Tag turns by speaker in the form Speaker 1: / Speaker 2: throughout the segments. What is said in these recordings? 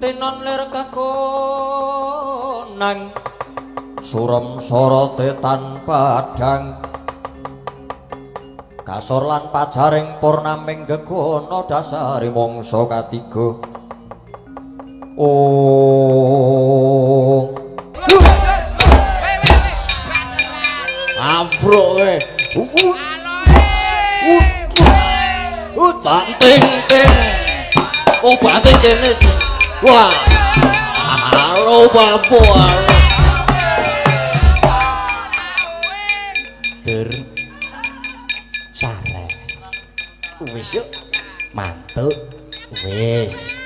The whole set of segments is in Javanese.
Speaker 1: Tinon lir kakonang suram sorote tanpa padang kasor lan pajaring purnaming gegono dasari mangsa katiga
Speaker 2: Ambruk kowe. Banting ting. Oh banting kene. Wah. Halo Bapak. Dur. Sare. Wis yuk. Mantuk. Wis.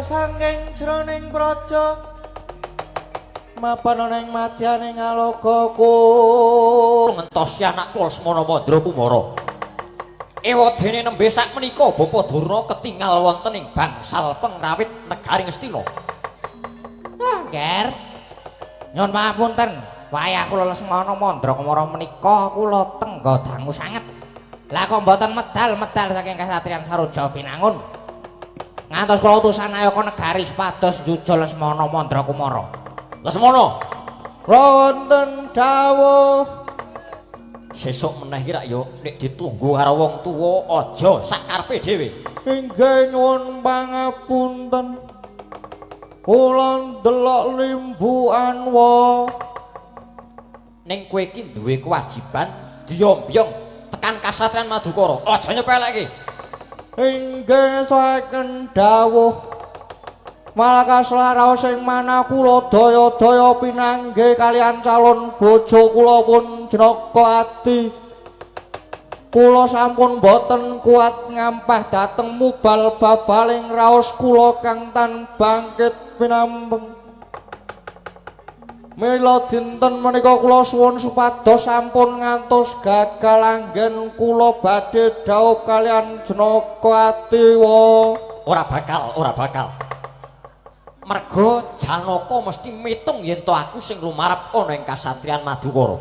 Speaker 3: Sangking jroning praja mapan ana ing madyaning alagaku
Speaker 1: ngentosi anakku Lesmana Mandra Kumara. Ewadene nembe sak menika Bapa Durna ketingal wonten ing bangsal pengrawit negaring Astina.
Speaker 3: Nger. Nyuwun pangapunten, wayah kula Lesmana Mandra Kumara menika kula tenggo dangu sanget. Lah kok mboten medal-medal saking kasatriyan Saroja Pinangun. Ngantos kula utusan ayaka negari supados njujul Lesmana Mandra Kumara.
Speaker 1: Lesmana,
Speaker 3: wonten dawuh
Speaker 1: sesuk meneh iki rak yo nek ditunggu karo wong tuwa aja sakarepe dhewe.
Speaker 3: Inggih nyuwun pangapunten. Kula ndelok limbukan wa.
Speaker 1: Ning kowe iki duwe kewajiban diombyong tekan kasatriyan Madukara. Aja nyepelekke.
Speaker 3: Inggih saken dawuh malakas laraos sing manah kula daya-daya pinanggih kalian calon bojo kula pun Jenaka ati kula sampun boten kuat ngampah dhateng mubal babaling raos kula kang tan bangkit pinambeng. Mila dinten menika kula suwun supados sampun ngantos gagal anggen kula badhe dhaup kalian Jenaka ati wa.
Speaker 1: Ora bakal. Mergo Janaka mesti mitung yen to aku sing lumarep ana ing kasatriyan Madukara.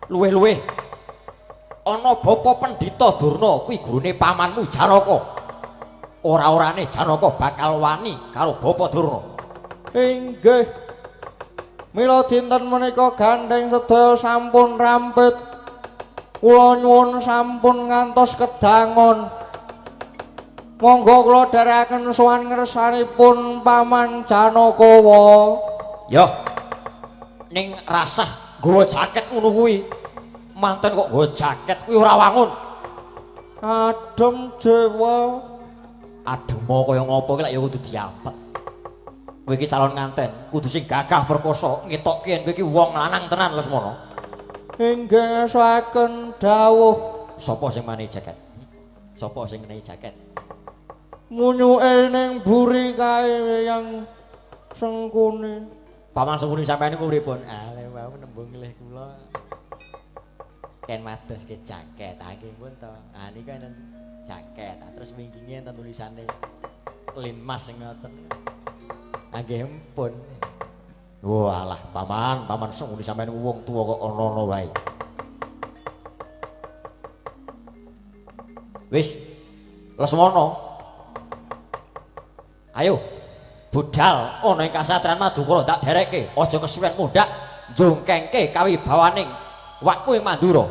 Speaker 1: Luwih-luwih ana Bapa Pendhita Durna kuwi gurune pamanmu Janaka. Ora-orane Janaka bakal wani karo Bapa Durna.
Speaker 3: Inggih. Mila dinten menika gandeng sedaya sampun rampit. Kula nyuwun sampun ngantos kedangon. Monggo kula dherekaken sowan ngersanipun Paman Janaka wa.
Speaker 1: Yo. Ning rasah nggawa jaket ngono kuwi. Manten kok nggawa jaket kuwi ora wangun.
Speaker 3: Adem Dewa.
Speaker 1: Ademo kaya ngopo iki lak ya kudu diampet. Kowe iki calon nganten, kudu sing gagah perkasa ngetokke yen kowe iki wong lanang tenan Lesmana.
Speaker 3: inggih ngesaken dawuh
Speaker 1: Sapa sing mani jaket? Sapa sing ngenehi jaket?
Speaker 3: munyuke ning buri kae yang sengkune.
Speaker 1: Paman Sengkuni sampeyan niku pripun? Ale wau nembung nglih kula. Ken madoske jaket, nggih pun to. Ah niku enten jaket, terus wingkinge enten tulisane Linmas sing ngoten. Nggih empun. Walah, paman Sengkuni sampeyan wong tuwa kok ana-ana wae. Wis, Lesmana. Ayo, budal ana ing kasatriyan Madukara tak derekke, aja kesuwen mundhak njungkengke kawibawaning wakmu ing Mandura.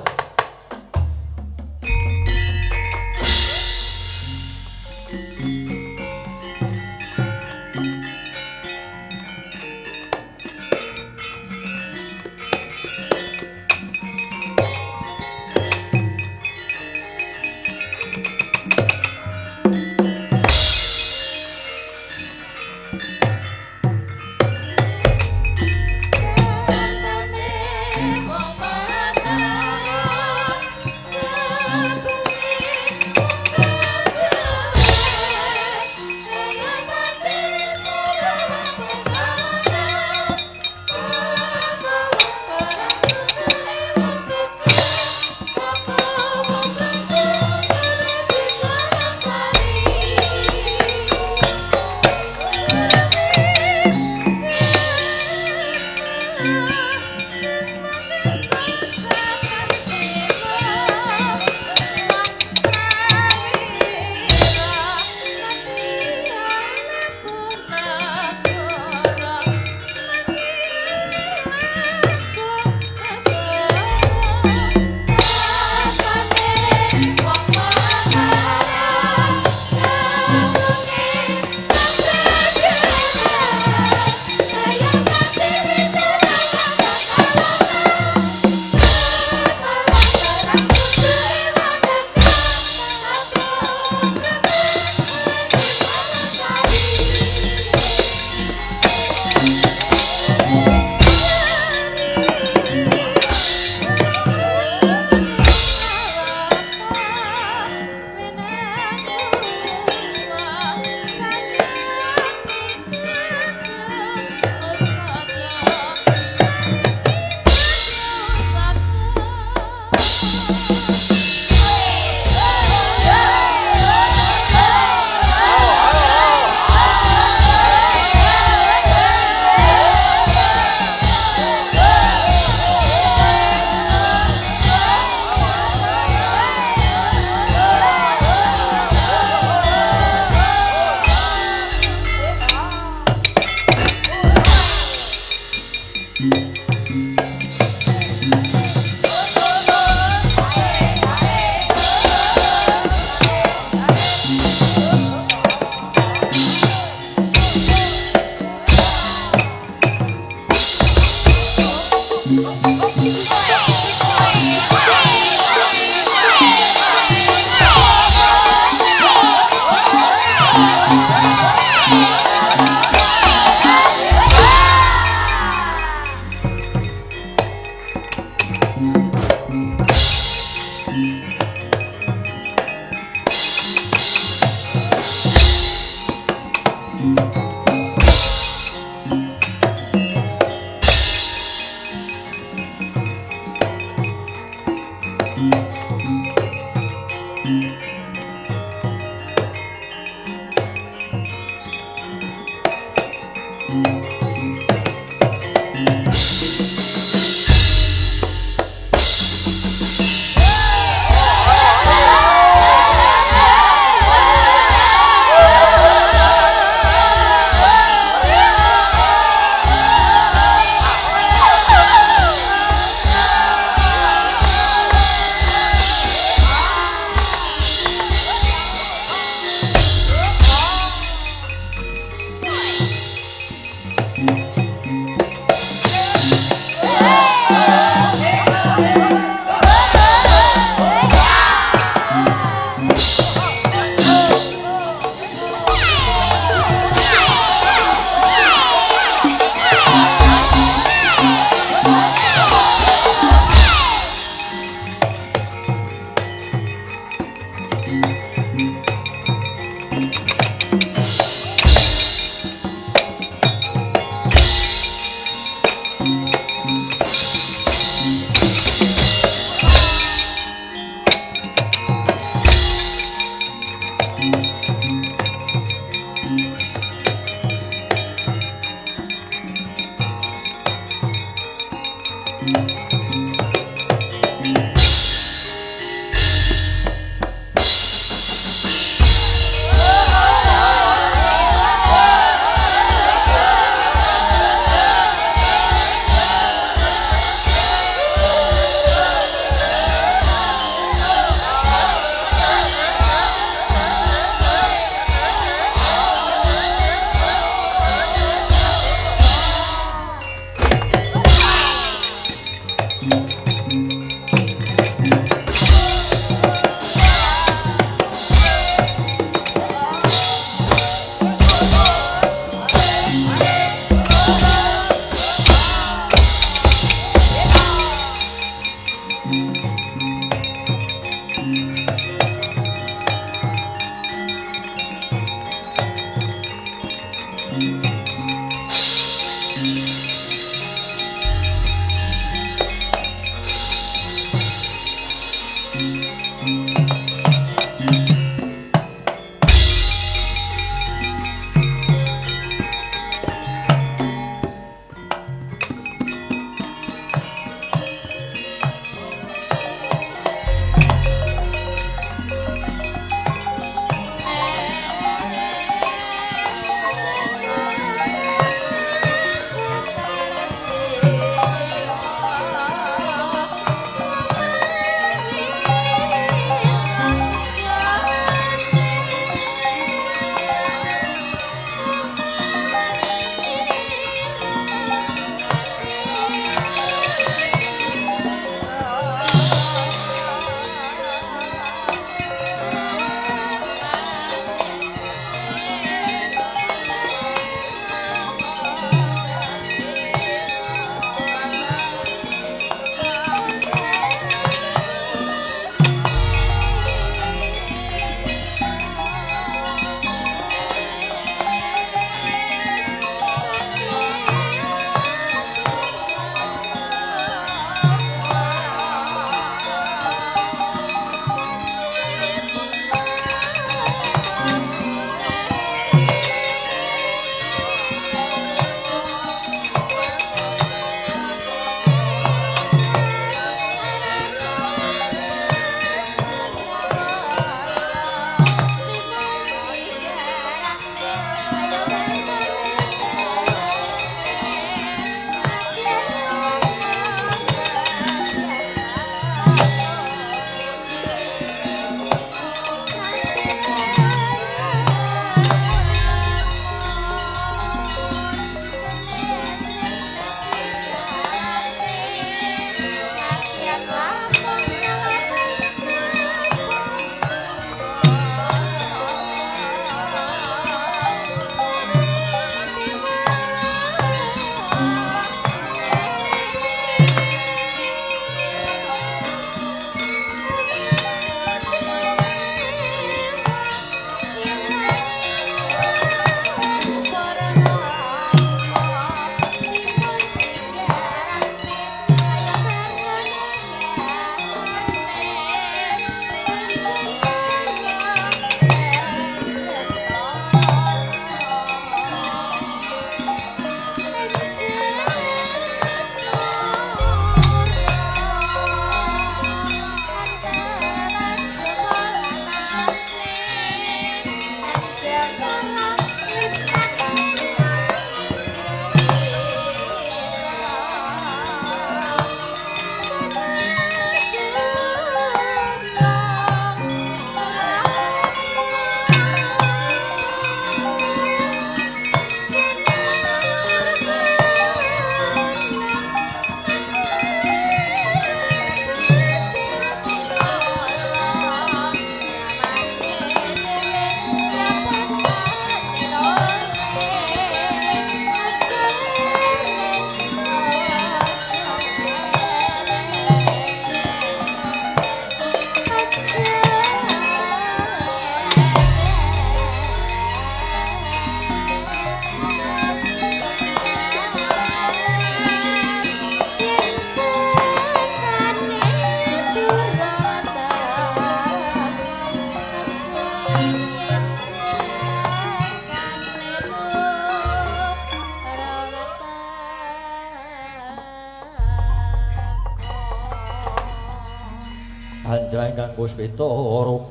Speaker 1: Anjleng kanggo Swetara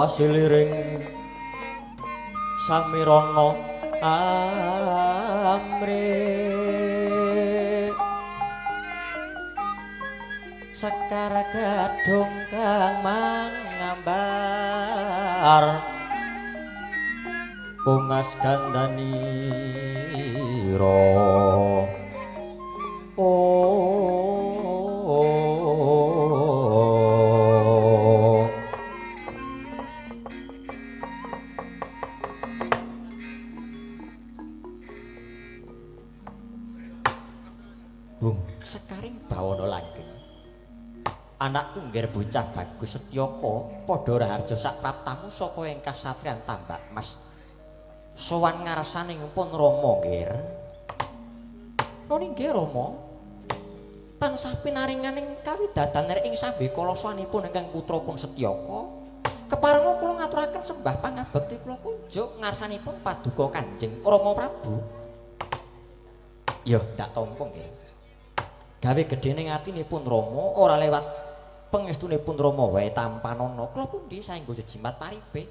Speaker 1: kasiliring Samirana amre Sekar gadung kang mangambar Pungas gandanira Bung Sekaring bawana langgeng anakku ngger bocah bagus Setyaka padha raharja sak praptamu saka ing kasatriyan Tambak Mas sowan ngarsaning pun Rama ngger Noni nggih Rama tansah pinaringaning kawidadan ing sambe kala sawanipun ingkang putra pun Setyaka. Keparenga kula ngaturaken sembah pangabekti kula kunjuk ngarsanipun paduka Kanjeng Rama Prabu. Ya, ndak tampa nggih. Gawe gedhening atinipun Rama ora lewat pangestunipun Rama wae tampanana. Kula pundi saengga jejimat paribe.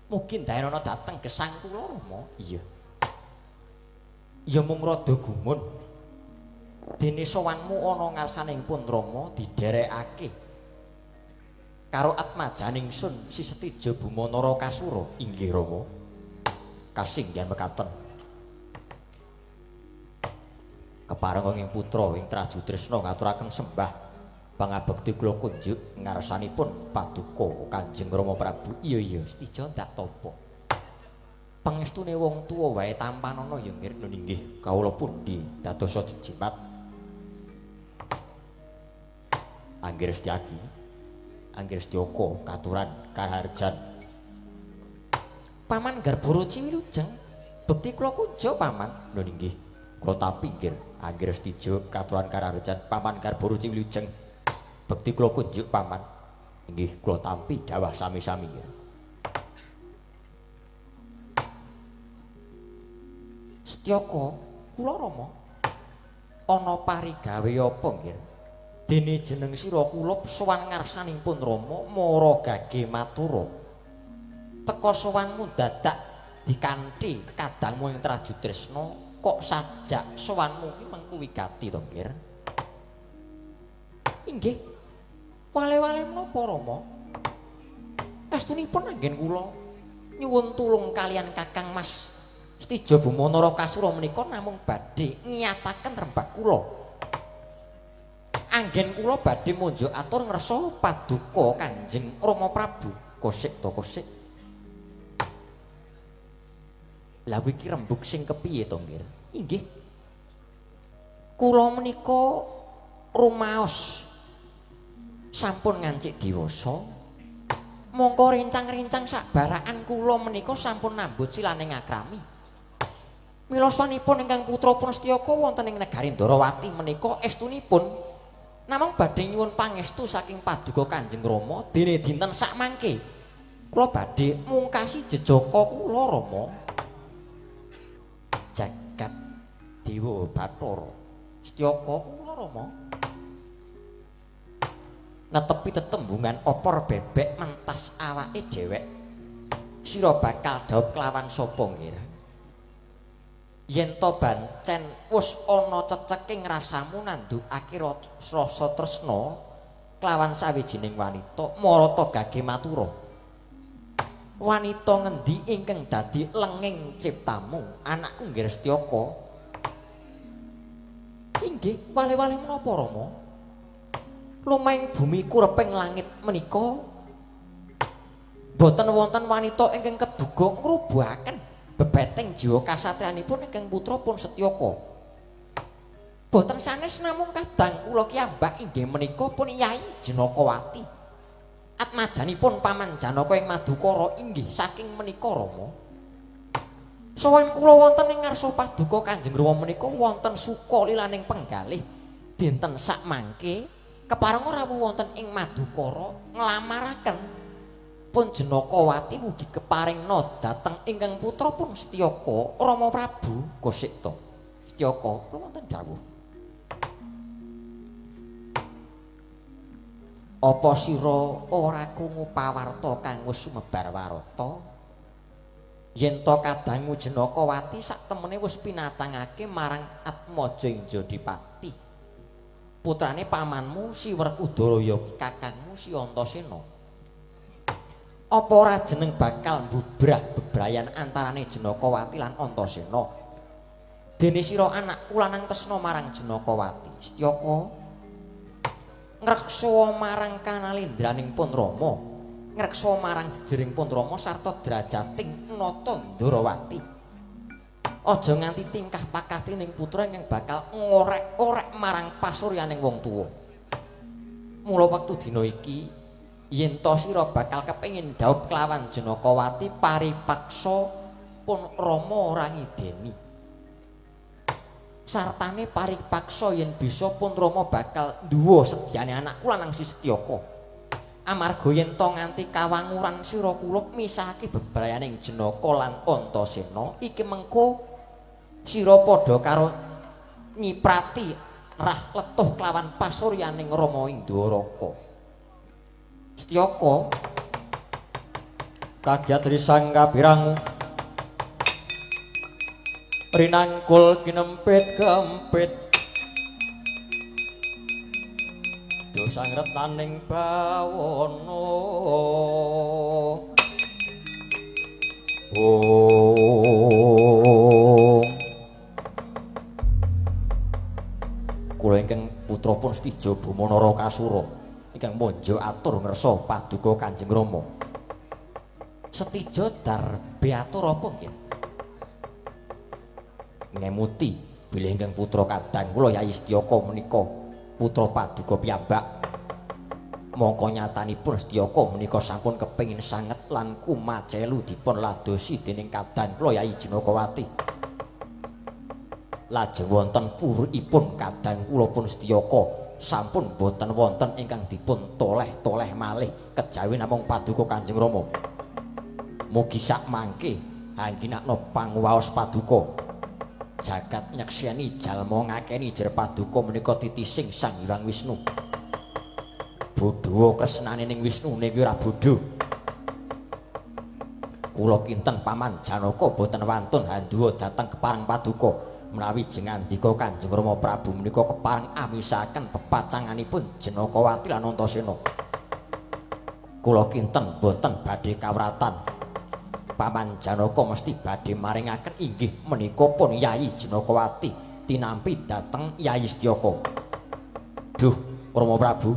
Speaker 1: Mugi ndaenana dateng gesang kula Rama. Iya. Ya mung rada gumun. Dene sowanmu ana ngarsanipun Rama diderekake karo atmajaning sun si Setija Bumanara Kasura. Inggih Rama. Kasinggihan mekaten. Keparenga ing putra ing Traju Tresna ngaturaken sembah pangabekti kula kunjuk ngarsanipun paduka Kanjeng Rama Prabu. Iya Setija ndak tampa. Pangestune wong tuwa wae tampanana ya nggih kawula pundi dadosa jejimat. Anggir Setyaki, Anggir Setyaka katuran kaharjan. Paman Garbaroci wilujeng bekti kula kunjuk paman. Lho nggih. Kula tapi nggih Anggir Setija katuran kaharjan paman Garbaroci wilujeng bekti kula kunjuk paman. Nggih kula tampi dawah sami-sami. Setyaka, kula Rama ana parigawe apa nggih? Dene jeneng sira kula sowan ngarsanipun Rama mara gage matura. Teka sowanmu dadak dikanthi kadangmu ing Traju Tresna kok sajak sowanmu iki mengku wigati to nggih? Inggih. Wale-wale menapa Rama? Astunipun anggen kula nyuwun tulung kalian Kakang Mas Setija Bumanara Kasura menika namung badhe ngiyataken rembag kula. Anggen kula badhe monjo atur ngresa paduka Kanjeng Rama Prabu. Kosik to kosik. Lah iki rembug sing kepiye to nggih? Inggih. Kula menika rumaos sampun ngancik diwasa. Mongko rincang-rincang sabarakan kula menika sampun nambut silaning akrami. Mila sawanipun ingkang putra pun Setyaka wonten ing negari Ndarawati menika estunipun namung badhe nyuwun pangestu saking paduka Kanjeng Rama dene dinten sak mangke kula badhe mungkasi jejaka kula Rama. Jagat Dewa Bathara Setyaka kula Rama. Netepi tetembungan opor bebek mentas awake dhewek. Sira bakal dhaup kelawan sapa nggih? Yen to bancen wis ana ceceking rasamu nandukake rasa tresna kelawan sawijining wanita marata gage matura. Wanita ngendi ingkang dadi lenging ciptamu, anakku nggih Setyaka? Inggih, wale-wale menapa Rama? Lumahing bumi kureping langit menika boten wonten wanita ingkang keduga ngrubuhaken bebeteng jiwa kasatriyanipun ingkang putra pun Setyaka. Boten sanes namung kadang kula kiambak inggih menika pun Yai Janakawati. Atmajanipun Paman Janaka ing Madukara inggih saking menika Rama. Sowan kula wonten ing ngarsa paduka Kanjeng Rama menika wonten suka lilaning penggalih dinten sak mangke keparenga rawuh wonten ing Madukara nglamaraken pun Janakawati mugi keparingna dhateng ingkang putra pun Setyaka Rama Prabu. Kosik to Setyaka kula wonten dawuh. Apa sira ora krungu pawarta kang wis sumebar warata? Yen to kadangmu Janakawati sak temene wis pinacangake marang Atmaja Injadipati. Putrane pamanmu Si Werkudara kakangmu Si Antasena. Apa ora jeneng bakal mbubrah bebrayan antarane Janakawati lan Antasena? Dene sira anakku lanang tresna marang Janakawati. Setyaka ngreksa marang kanalindraning pun Rama, ngreksa marang jejering pun Rama sarta drajating nata Ndarawati. Aja nganti tingkah pakatining putra yang bakal ngorek-orek marang pasuryaning wong tuwa. Mula wektu dina iki yen to sira bakal kepengin dhaup kelawan Janakawati paripaksa pun Rama ora ngideni. sartane paripaksa yen bisa pun Rama bakal duwa sedyane anakku lanang si Setyaka. Amarga yen to nganti kawanguran sira kula misahake bebrayaning Jenaka lan Antasena iki mengko sira padha karo nyiprati rah letuh kelawan pasuryaning Rama ing Dwaraka. Setyaka kagiat risang kapirangu rinangkul kinempit-kempit dosang retaning bawana kula ingkang putra pun Stijo Bumanara Kasura ingkang monjo atur ngersa paduka Kanjeng Rama. Setijo darbe atur apa nggih? Ngemuti bilih ingkang putra kadang kula Yayi Setyaka menika putra paduka piyambak. Mongko nyatanipun Setyaka menika sampun kepengin sanget lan kumacelu dipun ladosi dening kadang kula Yayi Jenakawati. Lajeng wonten puripun kadang kula pun Setyaka sampun boten wonten ingkang dipun toleh-toleh malih kejawi namung paduka Kanjeng Rama. Mugi sak mangke angginakna panguwaos paduka jagat nyekseni jalma ngakeni jer paduka menika titising Sang Hyang Wisnu. Bodho kresnane ning Wisnu niki ora bodho. Kula kinten Paman Janaka boten wantun handhuwa dhateng kepareng paduka menawi jengandika Kanjeng Rama Prabu menika kepareng amisaken pepacanganipun Jenakawati lan Antasena. Kula kinten boten badhe kawratan. Paman Janaka mesti badhe maringaken inggih menika pun Yayi Jenakawati tinampi dhateng Yayi Setyaka. Duh, Rama Prabu,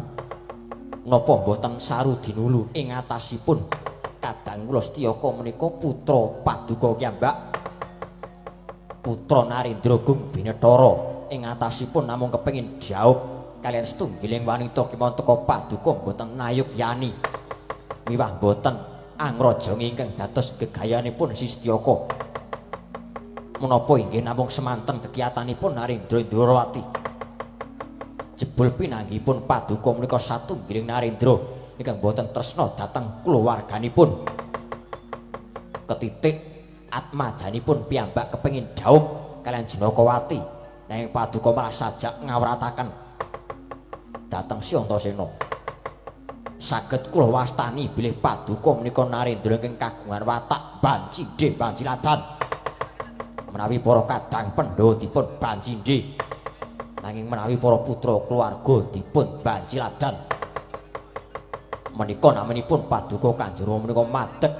Speaker 1: napa mboten saru dinulu ing atasipun kadang kula Setyaka menika putra paduka piyambak, putra Narendra Gung Binethara ing atasipun namung kepengin jauh kalian setunggiling wanita kimanteka paduka mboten nayuk yani miwah mboten angraja ingkang dados gegayanipun si Setyaka. Menapa inggih namung semanten kegiatanipun Narendra Indrawati. Jebul pinanggihipun paduka menika satunggiling Narendra ingkang boten tresna dhateng kulawarganipun. Ketitik atmajanipun piyambak kepengin dhaup kalian Jenakawati nanging paduka malah sajak ngawrataken dhateng si Antasena. Saged kula wastani bilih paduka menika Narendra ingkang kagungan watak bancindhe banciladan. Menawi para kadang Pandhawa dipun bancindhe nanging menawi para putra keluarga dipun banciladan menika namanipun paduka Kanjeng Rama menika madeg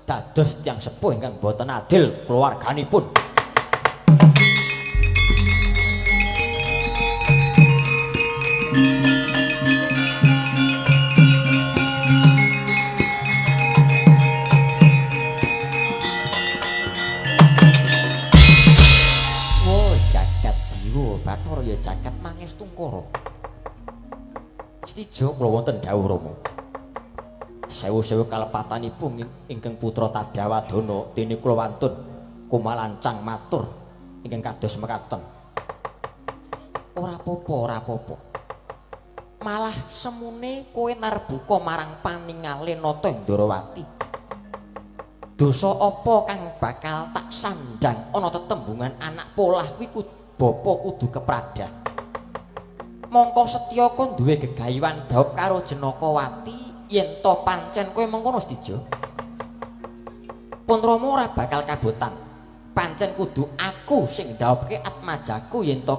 Speaker 1: dados tiyang sepuh ingkang boten adil keluarganipun. Bathara ya jagat mangestungkara. Stijo kula wonten dawuh Rama. Sewu-sewu kalepatanipun ingkang putra Tadawadana dene kula wantun kumalancang matur ingkang kados mekaten. Ora apa-apa. Malah semune kowe narbuka marang paningale Nata Indrawati. Dosa apa kang bakal tak sandang ana tetembungan anak polah kuwi Bapa kudu kepradah. Mongko Setyaka duwe gegayuhan dhaup karo Jenakawati yen to pancen kowe mengkono Stijo. Pun Rama ora bakal kabotan. Pancen kudu aku sing ndhaupke atmajaku yen to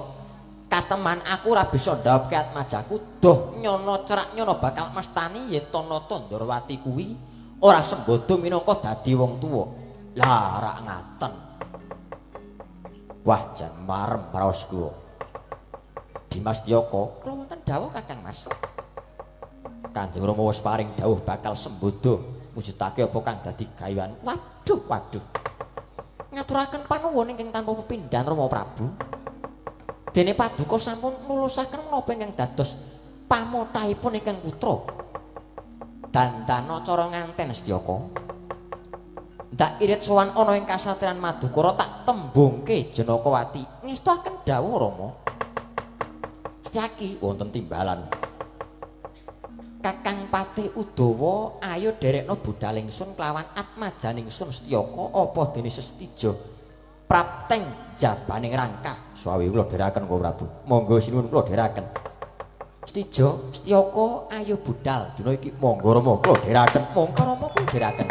Speaker 1: kateman aku ora bisa ndhaupke atmajaku doh nyono cerak nyono bakal mestani yen to Nata Ndrawati kuwi ora sembodo minangka dadi wong tuwa. Lah rak ngaten. Wah, jan marem raos kula. Dimas Setyaka, kula wonten dawuh Kakang Mas. Kanjeng Rama wis paring dawuh bakal sembodo mujudake apa kang dadi gayuhan. Waduh. Ngaturaken panuwun ingkang tanpa pepindhan Rama Prabu. Dene paduka sampun nulusaken menapa ingkang dados pamotahipun ingkang putra. Dandana cara nganten Setyaka. ndak irit sowan ana ing kasatriyan Madukara tak tembungke Janakawati ngestaken dawuh Rama. Setyaki wonten timbalan. Kakang Patih Udawa ayo derekno budal ingsun kelawan atmajan ingsun Setyaka apa dene sestija prapteng jabaning rangkah. Suwi kula dherekaken Kang Prabu. Monggo sinuwun kula dherekaken. Setija Setyaka ayo budal dina iki monggo Rama kula dherekaken. Monggo Rama kula dherekaken.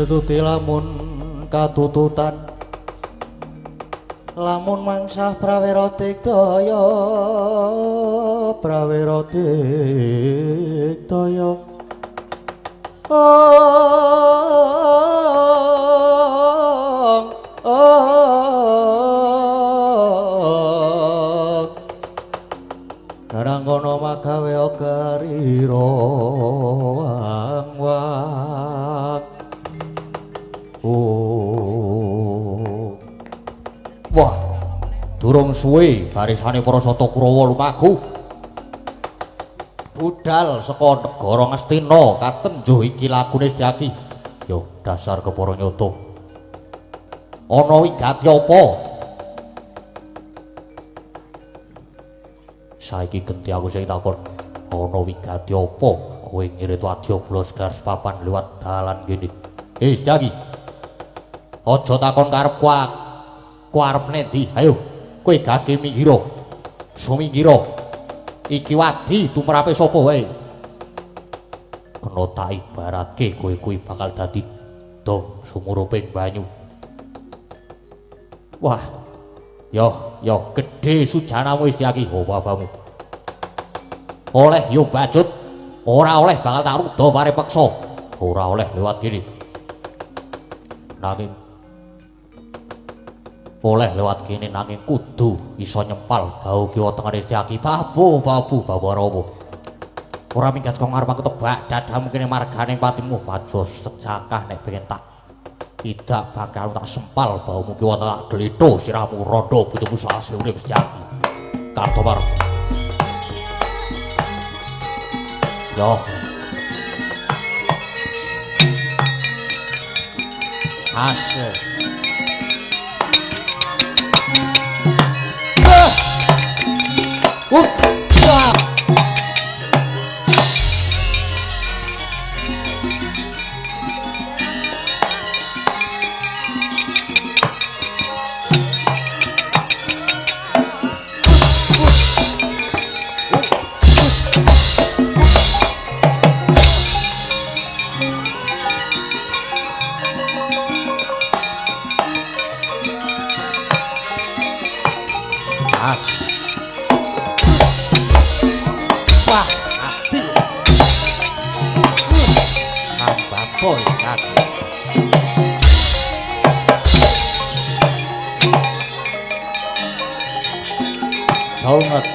Speaker 2: Tuti lamun katututan lamun mangsah prawira digdaya Narangkono magawe garira wang-wang. Wah, durung suwe barisane para Sata Kurawa lumaku. Budal saka negara Ngastina katenjuh iki lakune Setyaki. Yo dasar kepara nyoto. Ana wigati apa? Saiki genti aku sing takon. ana wigati apa kowe ngirit wadyabala Sekar Papan liwat dalan kene? Jagi. Aja takon karepku arep nendi. Ayo, kowe gage minggiro. Suminggiro. Iki wadi tumrape sapa wae. Kena tak ibaratke kowe kuwi bakal dadi dom sumuruping banyu. Wah. Yo gedhe sujanamu wis Jagi, oh babamu. Oleh yo bacut. Ora oleh bakal tak ruda pare peksa. Ora oleh lewat kene. Nanging oleh lewat kene nanging kudu iso nyempal bau kiwa tengene Setyaki. Babu Rama. Ora minggat kok ngarep aku tebak dadamu kene margane patimu pajo sejakah nek pengen tak tidak bakal tak sempal baumu kiwa tak gletho sirahmu rondo bojomu selase urip Setyaki. Kartobar. Yo. Asik. Wah, hati. Sambal boy, hati. Sangat.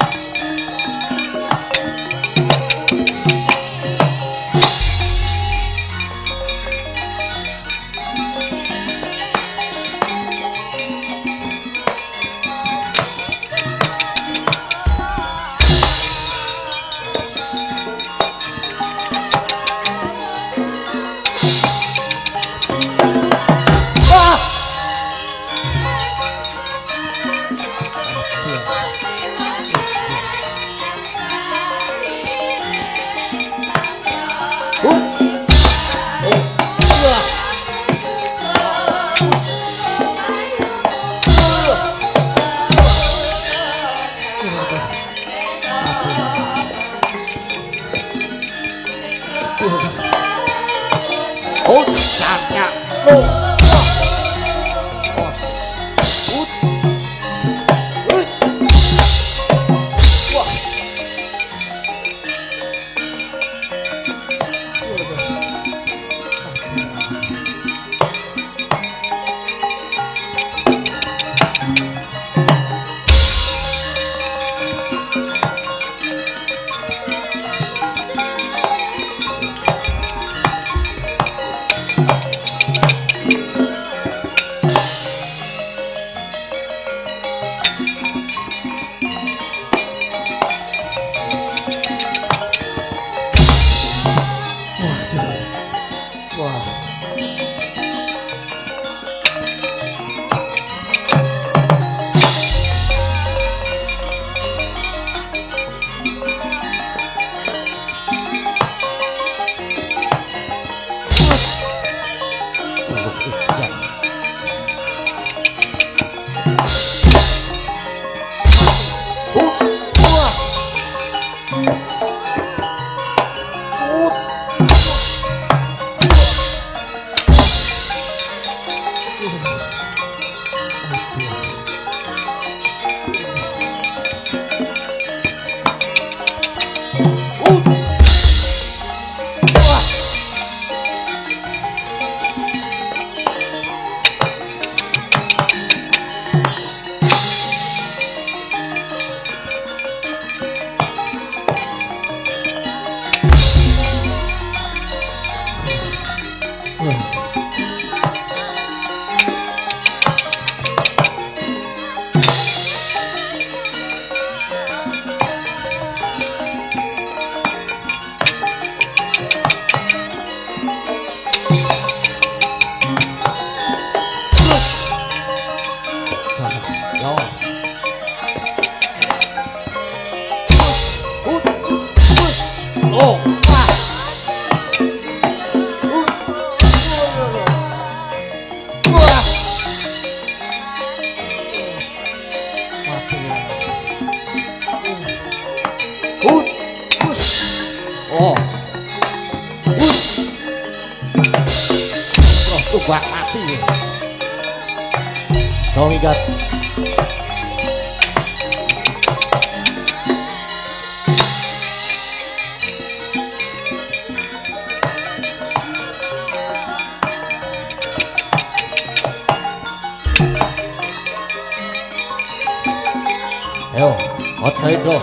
Speaker 1: Oh. Roh tubak mati.
Speaker 2: Sawigat. Ayo, outside bro.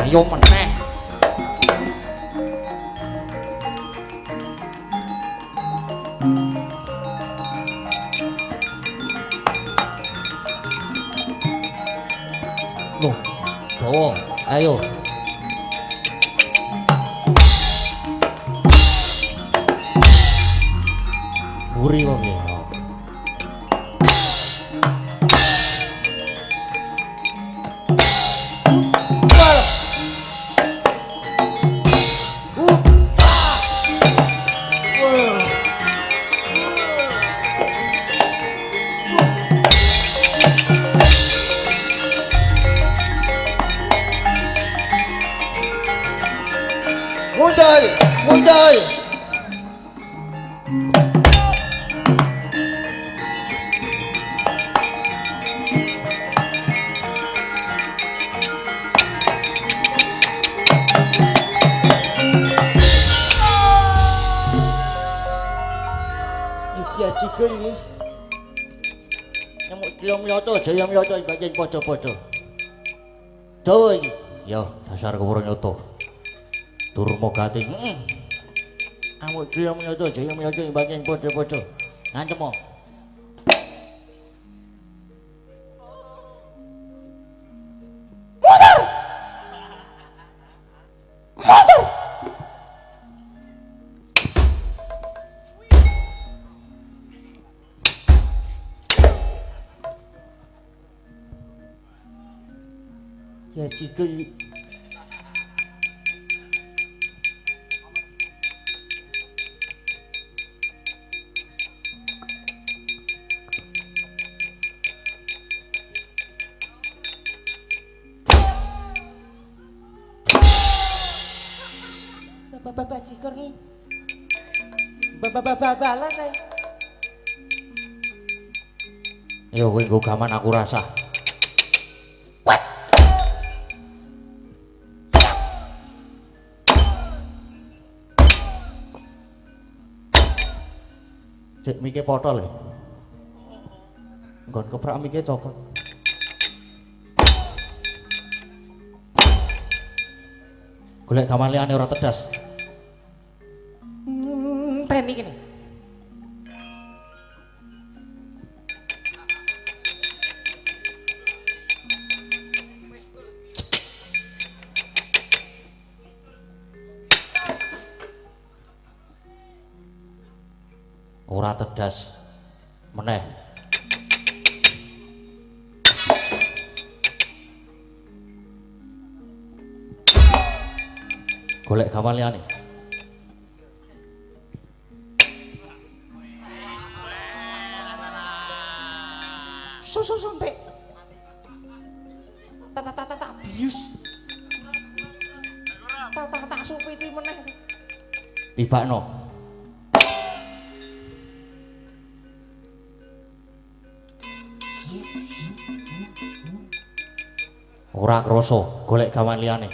Speaker 1: Ayo meneh.
Speaker 2: Loh, dawa. Ayo. Buri wong ya.
Speaker 4: Mundur, mundur. Iki ajikan ni. Nyamuk telung mloto, jaya mloto bagian podo-podo. Dawa iki.
Speaker 2: Yo, dasar kewurung nyoto. Durma gating.
Speaker 4: Amuk telung mloto, jaya mloto bagian podo-podo. Ngantem mo. Ya cikeli. Bapak cikar ni. Balas saya.
Speaker 2: Yo kowe nggo gaman aku rasa.
Speaker 4: Cek mike potol ya. Nggon keprak mike copot. Golek gaman liyane ora tedas.
Speaker 3: Ten iki nih.
Speaker 2: Ora tedas meneh. Golek gaman liyane.
Speaker 3: Suntik. Tata bius. Tata supiti meneh.
Speaker 2: Tibakno. Ora krasa, golek gaman liyane.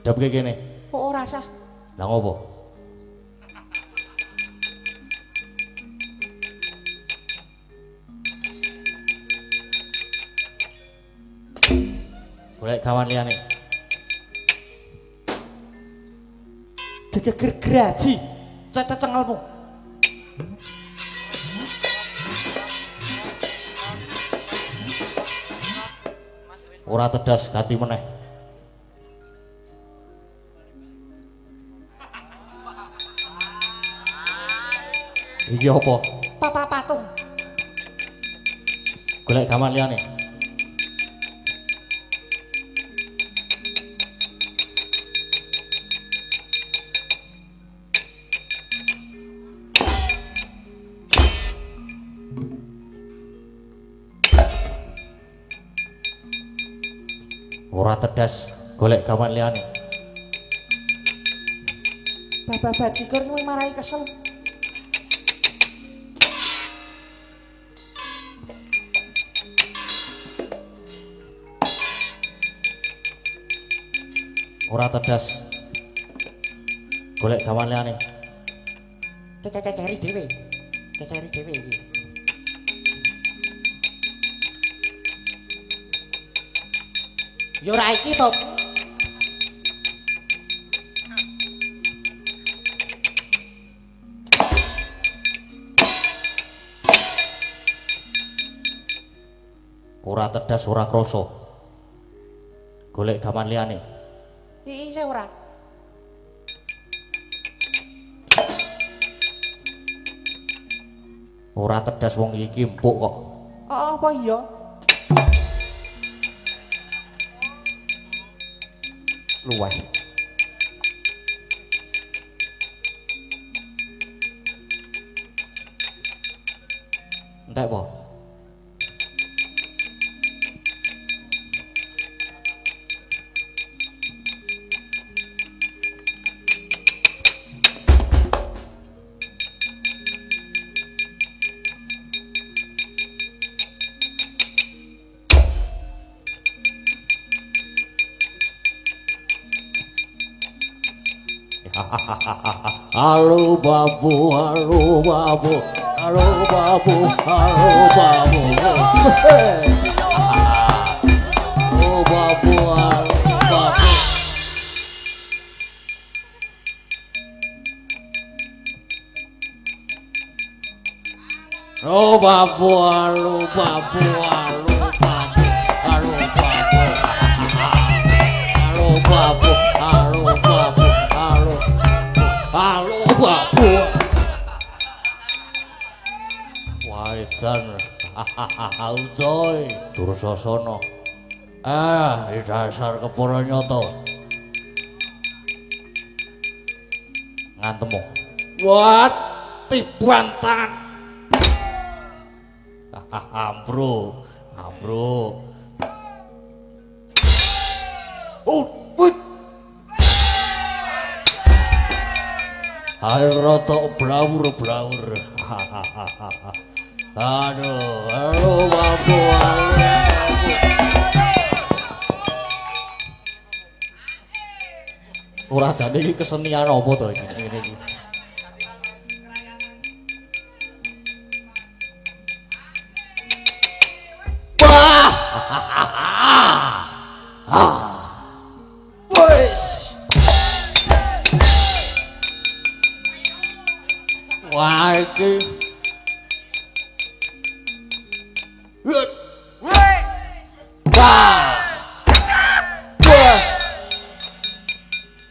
Speaker 2: Dapke kene.
Speaker 3: Kok ora sah?
Speaker 2: Lah ngopo? Golek gaman liyane.
Speaker 3: Geger graji. Cengelmu.
Speaker 2: Ora tedas ganti meneh. Iki apa?
Speaker 3: Papa patung.
Speaker 2: Golek gaman liyane. Ora tedas, golek gaman liyane.
Speaker 3: Bapak bajigur kuwi marai kesel.
Speaker 2: Ora tedas. Golek gaman liyane.
Speaker 3: Kekeri dhewe. Kekeri dhewe iki. Yo ora iki to.
Speaker 2: Ora tedas, ora krasa. Golek gaman liyane.
Speaker 3: Iki ora.
Speaker 2: Ora tedas wong iki empuk kok.
Speaker 3: Apa iya?
Speaker 2: Luwih. Entek apa? Halo babu, halo babu, halo babu, halo babu. Halo babu, halo babu. Halo babu, halo babu, halo babu, halo babu. Halo babu, halo babu, halo. Halo babu. Wajan. Ujoy. Dursasana. Di dasar kepura nyoto. Ngantemu. Wat tibantan. Ambro. Ambro. Put. Air rotok blawur. Aduh, halo babu, halo babu. Ora jane iki kesenian apa to iki ngene iki. Wah! Wes. Wah iki. Wah.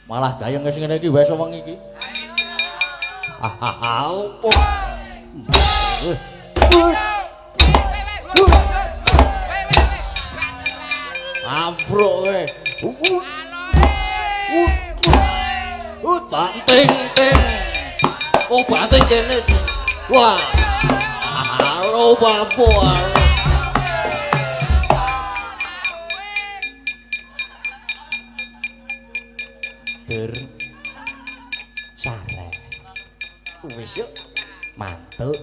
Speaker 2: Malah gayeng wis ngene iki wis wong iki. Opo? Afro kowe. Banting ting. Oh banting kene. Wah. Halo Bapak. Sare. Wis yuk. Mantuk.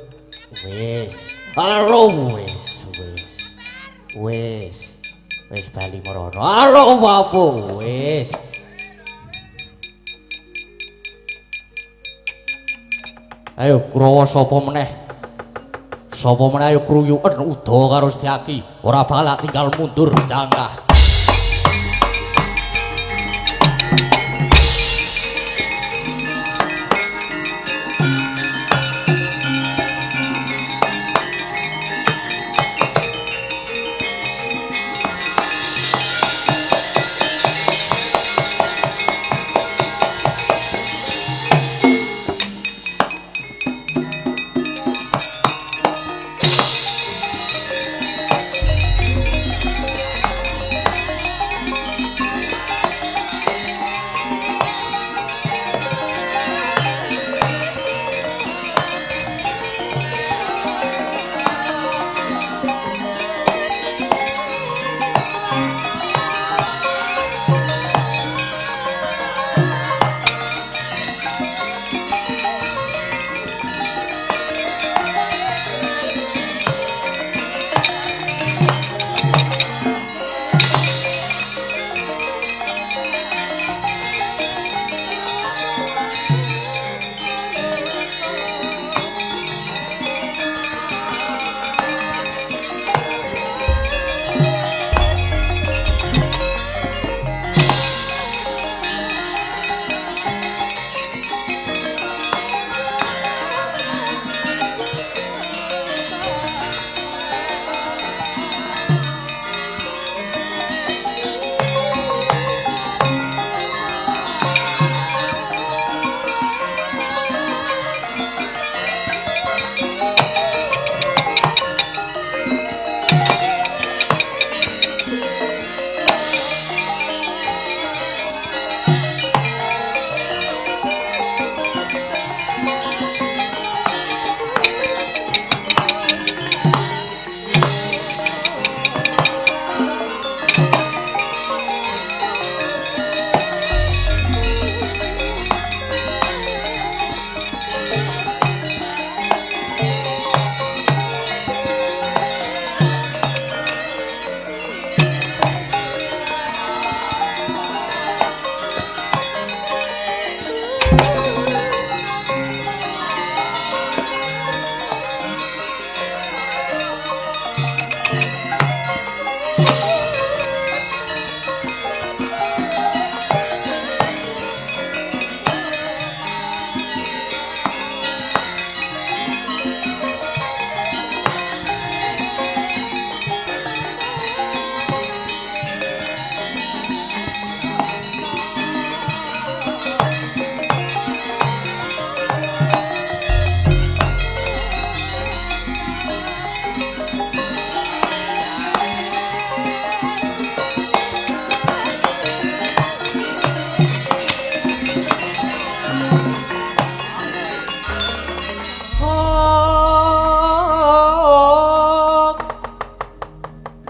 Speaker 2: Wis. Halo wis. Wis bali merono. Halo Bapak. Wis. Ayo Kurawa sapa meneh? Sapa meneh ayo kruyuken uda karo Setyaki. Ora balak tinggal mundur jangkah.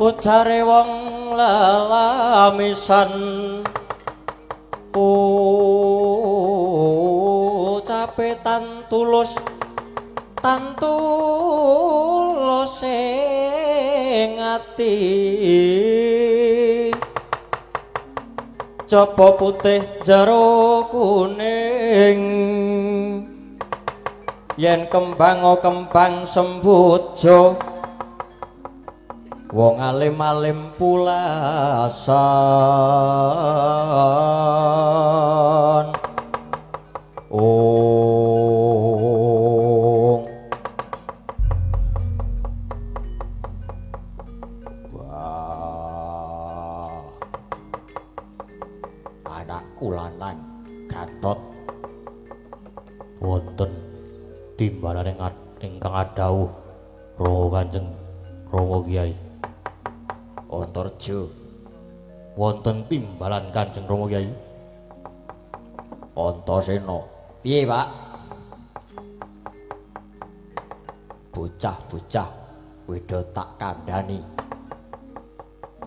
Speaker 1: Ujare wong lelamisan ucape tan tulus ing ati Jaba putih jero kuning yen kembang kembang sembojo wong alim-alim pulasan wah anakku lanang Gatot
Speaker 2: wonten timbalan ingkang adhawuh Rama Kanjeng Rama Kyai.
Speaker 1: Antarja
Speaker 2: Wonten timbalan Kanjeng Rama Kyai.
Speaker 1: Antasena piye Pak? Bocah-bocah weda tak kandhani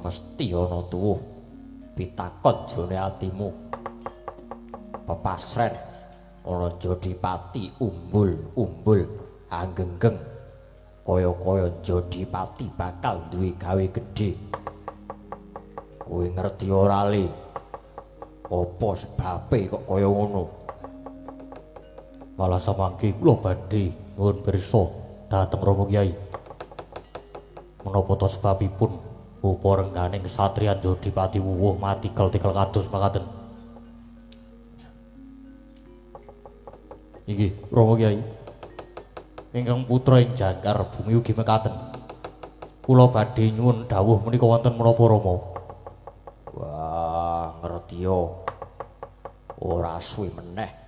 Speaker 1: mesti ana tuwuh pitakon jroning atimu pepasren ana Jodipati umbul-umbul anggenggeng kaya-kaya Jodipati bakal duwe gawe gedhe kowe ngerti ora Le apa sebabe kok kaya ngono
Speaker 2: Malah samangke kula badhe nuwun pirsa dhateng Rama Kyai menapa ta sebabipun upa rengganing satriyan Jodipati wuwuh mati tikel kados makaten. Iki Rama Kyai ingkang putra ing jangkar bumi ugi mekaten kula badhe nyuwun dawuh menika wonten menapa Rama?
Speaker 1: Wah ngerti yo ora suwe meneh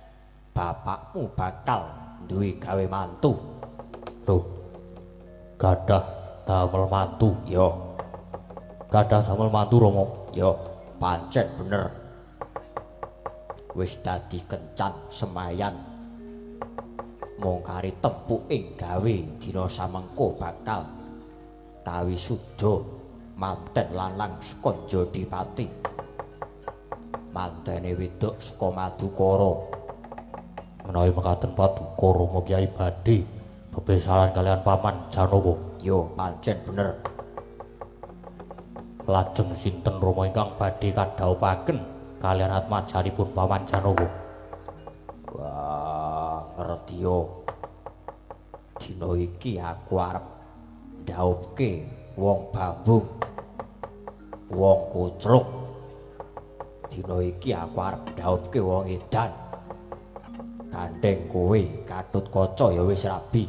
Speaker 1: bapakmu bakal duwe gawe mantu
Speaker 2: Loh gadah damel mantu
Speaker 1: yo
Speaker 2: gadah damel mantu Rama
Speaker 1: yo pancen bener wis dadi kencan semayan mung kari tempuk ing gawe dina samengko bakal tawi suda manten lanang saka Jodipati mantene wedok saka Madukara
Speaker 2: menawi mekaten paduka Rama Kyai badhe bebesaran kalian paman Janaka
Speaker 1: yo pancen bener
Speaker 2: lajeng sinten Rama ingkang badhe kadhawuhaken kalian atmajanipun paman Janaka?
Speaker 1: Wah ngerti yo dina iki aku arep ndhawuhke wong Bambung wong Kucluk dina iki aku arep ndhawuhke wong edan gandeng kowe Gatotkaca ya wis rabi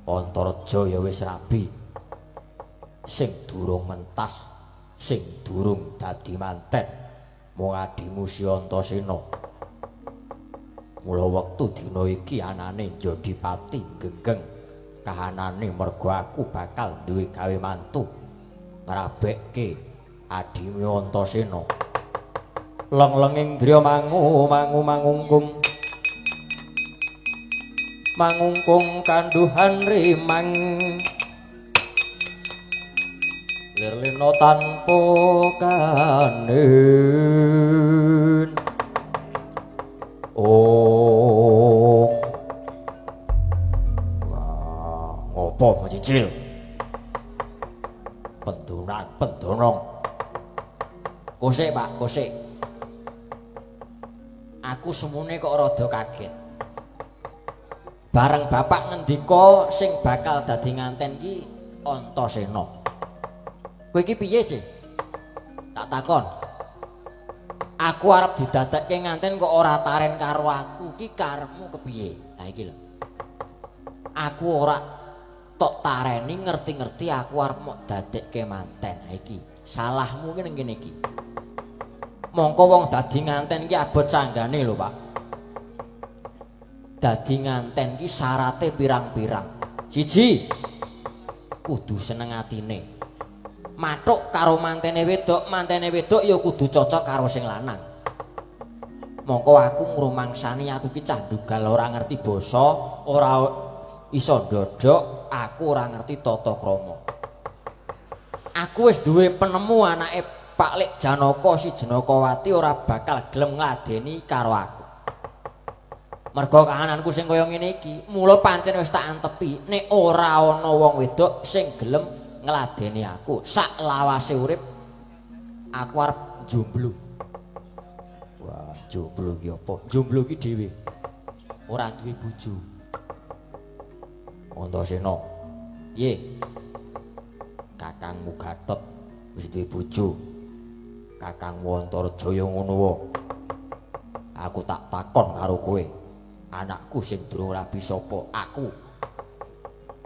Speaker 1: Antarja ya wis rabi sing durung mentas sing durung dadi manten mung adimu si Antasena mula wektu dina iki anane Jodipati genggeng kahanane mergo aku bakal duwe gawe mantu ngrabekke adimu Antasena leng-lenging driya mangungkung mangungkung kanduhan rimang lirlina tanpa kanen wah ngopo Cicil pendonong kosek Pak kosek aku semune kok rada kaget bareng bapak ngendika sing bakal dadi nganten ki Antasena kowe iki piye Cik tak takon aku arep didadekke nganten kok ora taren karo aku ki karepmu kepiye ha iki lho aku ora tok tareni ngerti-ngerti aku arep mok dadekke manten ha iki salahmu ki ning kene iki mongko wong dadi nganten ki abot canggane lho Pak dadi nganten ki syarate pirang-pirang siji kudu seneng atine mathuk karo mantene wedok ya kudu cocok karo sing lanang mongko aku ngrumangsani aku ki cah ndugal ora ngerti basa ora iso ndodhok aku ora ngerti tata krama aku wis duwe penemu anake Pak Lek Janaka si Janakawati ora bakal gelem ngladeni karo aku mergo kahananku sing kaya ngene iki mula pancen wis tak antepi nek ora ana wong wedok sing gelem ngladeni aku sak lawase urip aku arep jomblo Jomblo ki apa? Jomblo ki dhewe. Ora duwe bojo. Antasena. Piye? Kakangmu Gatot wis duwe bojo. Kakangmu Antarajaya ngono wae. Aku tak takon karo kowe. Anakku sing durung rabi sapa? Aku.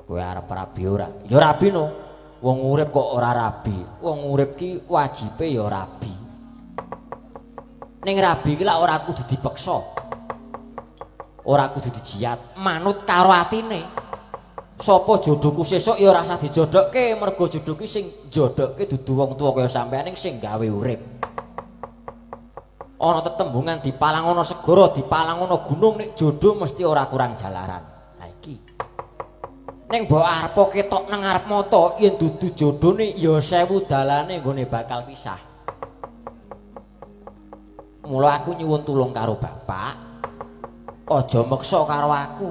Speaker 1: Kowe arep rabi ora? Ya rabi no. Wong urip kok ora rabi. Wong urip ki wajibe ya rabi. Ning rabi ki lak ora kudu dipeksa. Ora kudu dijiat, manut karo atine. Sapa jodohku sesuk ya ora usah dijodokke, mergo jodoh ki sing jodokke dudu wong tuwa kaya sampeyan sing gawe urip. Ana tetembungan dipalang ana segara, dipalang ana gunung, nek jodoh mesti ora kurang jalaran. Lah iki. Ning mbok arep ketok nang ngarep mata, yen dudu jodhone ya 1000 dalane nggone bakal pisah. Mula aku nyuwun tulung karo bapak, aja meksa karo aku.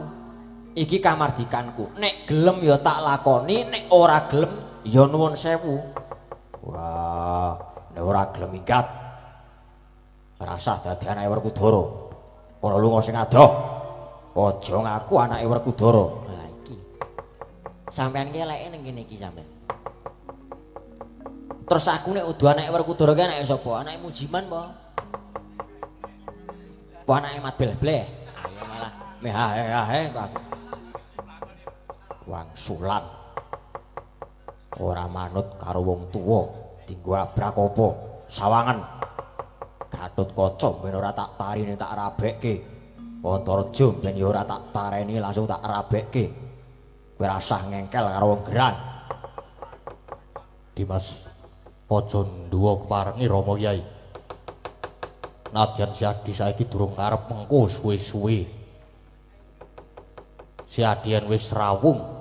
Speaker 1: Iki kamardikanku. Nek gelem ya tak lakoni, nek ora gelem ya nuwun sewu. Wah, nek ora gelem minggat. Rasah dadi anake Werkudara. Kono lunga sing adoh. Aja ngaku anake Werkudara. Lah iki. Sampeyan ki eleke ning kene iki sampeyan. Terus aku nek udu anake Werkudara ki anake sapa? Anake Mujiman apa? Apa anake Mat Bleh-bleh? Ayo malah meh kok aku. Wangsulan ora manut karo wong tuwa dienggo abrak apa sawangan Gatotkaca ben ora tak tarine tak rabekke Antaraja ben ya ora tak tareni langsung tak rabekke kowe rasah ngengkel karo wong gerang
Speaker 2: Dimas aja nduwa keparengi Rama Kyai nadyan si Adi saiki durung karep mengko suwe-suwe si Adian wis rawung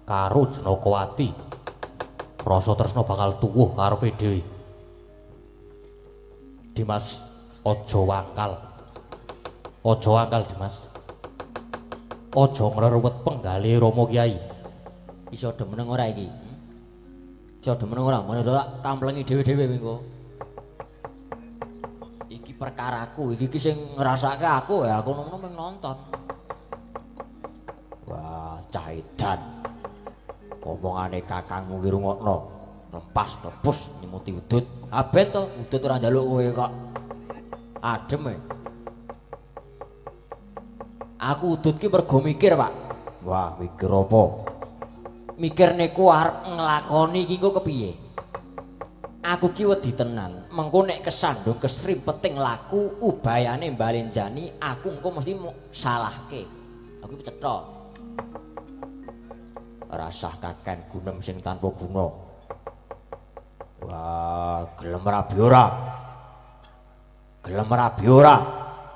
Speaker 2: karo Janakawati rasa tresna bakal tuwuh karepe dhewe Dimas aja wangkal Dimas aja ngreruwet penggalih Rama Kyai
Speaker 1: iso demeneng ora iki iso demeneng ora menurut tak kamplengi dhewe-dhewe mengko iki perkaraku iki sing ngrasake aku ya aku nono mung nonton. Wah, cah edan. Omongane kakangmu ki rungokno. Lempas tepus nyemuti udut. Aben to, udut ora njaluk kowe kok. Adem e. Aku udut ki mergo mikir, Pak. Wah, mikir apa? Mikir niku arep nglakoni iki engko kepiye? Aku ki wedi tenan. Mengko nek kesandung kesrimpeting laku ubayane mbalenjani, aku engko mesti salahke. Aku cetha. Rasah kaken gunem sing tanpa guna. Wah, gelem rabi ora? Gelem rabi ora?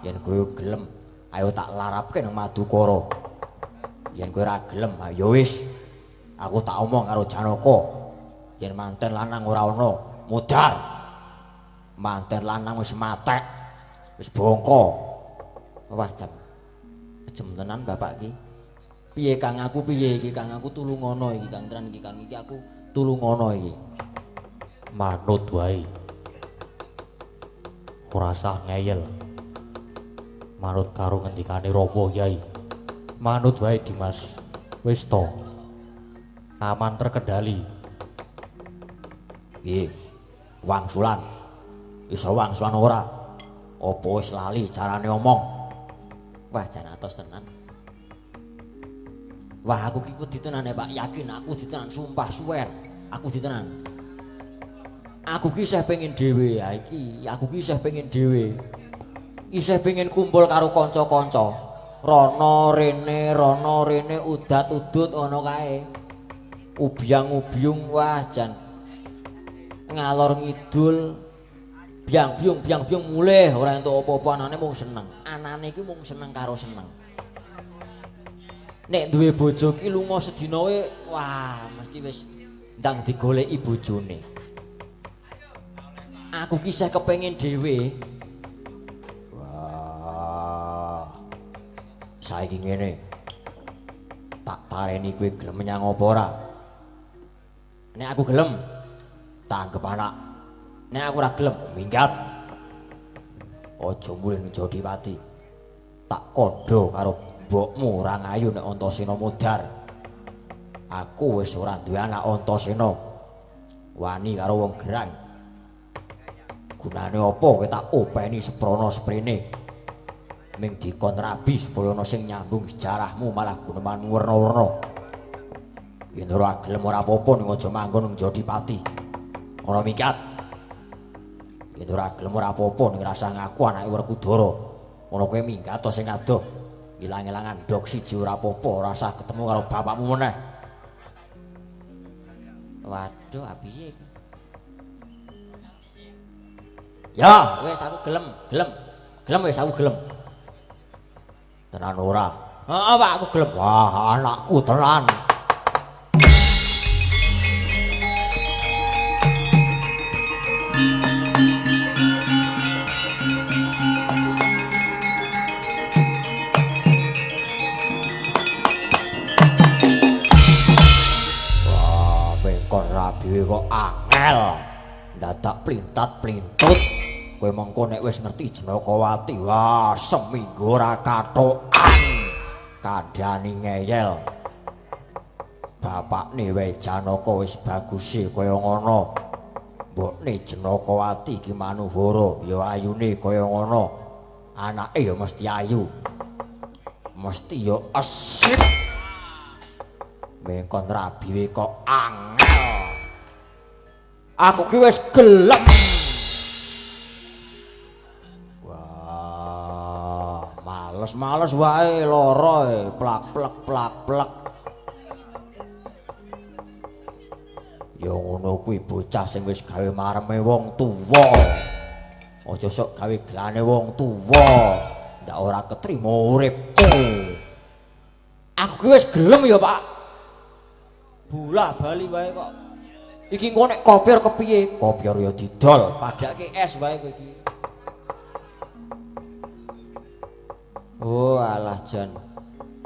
Speaker 1: Yen kowe gelem, ayo tak larapke nang Madukara. Yen kowe ora gelem, ya wis. Aku tak omong karo Janaka. Yen manten lanang ora ana, mudhar. Manten lanang wis matek, wis bongko. Wah, jam tenan bapak ki. Piye Kang aku piye iki Kang aku tulungono iki Kang Tran iki Kang iki aku tulungono iki.
Speaker 2: Manut wae. Ora usah ngeyel. Manut karo ngendikane Rama Kyai. Manut wae Dimas. Wis to. Aman terkendali.
Speaker 1: Piye? Wangsulan. Iso wangsulan ora? Apa wis lali carane omong? Wah, jan atos tenan. Wah, aku ki wedi tenan ya Pak, yakin aku ditenan sumpah suwer. Aku ditenan. Aku ki isih pengen dhewe ya iki, aku ki isih pengen dhewe. Isih pengen kumpul karo kanca-kanca. Rono rene udat udut ngono kae. Ubyang-ubyung wah jan ngalor ngidul. Biang-biung mulih ora entuk apa-apa anane mung seneng. Anane iki mung seneng karo seneng. Nek duwe bojo ki lunga sedina wae wah mesti wis ndang digoleki bojone. Aku ki isih kepengin dhewe. Wah. Saiki ngene. Tak tareni kowe gelem menyang apa ora? Nek aku gelem tak anggap anak. Nek aku ora gelem minggat. Aja mulih Jodiwati. Tak kandha karo mbokmu ora ngayu nek Antasena mudhar. Aku wis ora duwe anak Antasena. Wani karo wong gerang. Gunane apa kowe tak openi seprana sprene. Ming dikon rabi supaya ana sing nyambung sejarahmu malah gunemanmu werna-werna. Yen ora gelem ora apa-apa ning aja manggon ning Jodipati. Kono mikat. Yen ora gelem ora apa-apa ning rasa ngaku anake Werkudara. Ngono kowe minggat to sing adoh. Ilang-ilangan ndok siji ora apa-apa, ora usah ketemu karo bapakmu meneh.
Speaker 3: Waduh, piye iki?
Speaker 1: Ya, wis aku gelem. Gelem wis aku gelem. Tenan ora? Heeh, Pak, aku gelem. Wah, anakku tenan. Rabi kok angel dadak plintat-plintut kowe mengko nek wis ngerti Jenakawati wah seminggu ora kathokan kandhani ngeyel bapakne wae Janaka wis baguse kaya ngono mbokne Jenakawati iki manuhara ya ayune kaya ngono anake ya mesti ayu mesti ya esip mengkon Rabi kok angel aku ki wis gelem. Wah, males wae lara plak-plek. Ya ngono kuwi bocah sing wis gawe mareme wong tuwa. Aja sok gawe gelane wong tuwa. Ndak ora ketrima uripku. Aku ki wis gelem ya, Pak. Bola bali wae kok. Iki engko nek kopior kepiye? Kopior ya didol, padake es wae kowe iki. Oh, alah Jan.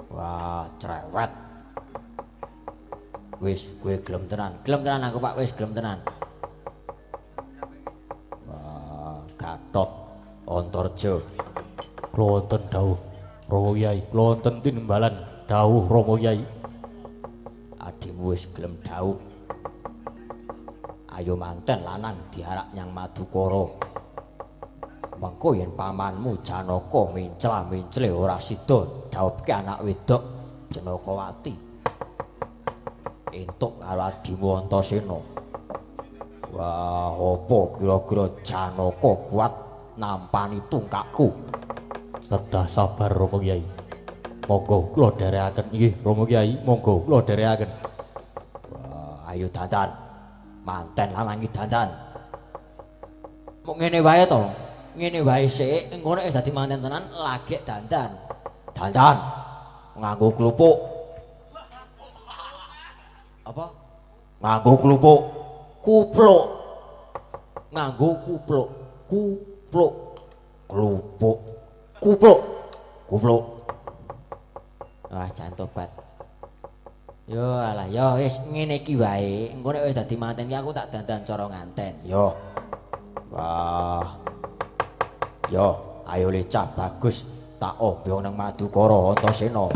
Speaker 1: Wah, cerewet. Wis, kowe gelem tenan. Gelem tenan aku, Pak, wis gelem tenan. Wah, Gatot Antarja.
Speaker 2: Kula wonten dawuh Rama Kyai, kula wonten tinimbalan dawuh Rama Kyai.
Speaker 1: Adimu wis gelem dawuh. Ayo manten lanang diarak nyang Madukara. Mengko yen pamanmu Janaka mincla-mincle ora sida dhawuhke anak wedok Jenakawati. Entuk karo adimu Antasena. Wah, apa kira-kira Janaka kuat nampani tungkakku?
Speaker 2: Kedah sabar Rama Kyai. Monggo kula dherekaken nggih Rama Kyai, monggo kula dherekaken.
Speaker 1: Wah, ayo dandan. Manten lanang iki dandan. Mok ngene wae to. Ngene wae sik, engko nek wis dadi manten tenan lagek dandan. Dandan nganggo klupuk. Apa? Nganggo klupuk. Kupluk. Nganggo kupluk. Kupluk. Klupuk. Kupluk. Kupluk. Wah, jan tobat. Yo alah yo wis ngene iki wae. Engko nek wis dadi manten iki aku tak dandan cara nganten. Yo. Wah. Yo, ayo lecah bagus tak ombe nang Madukara Antasena.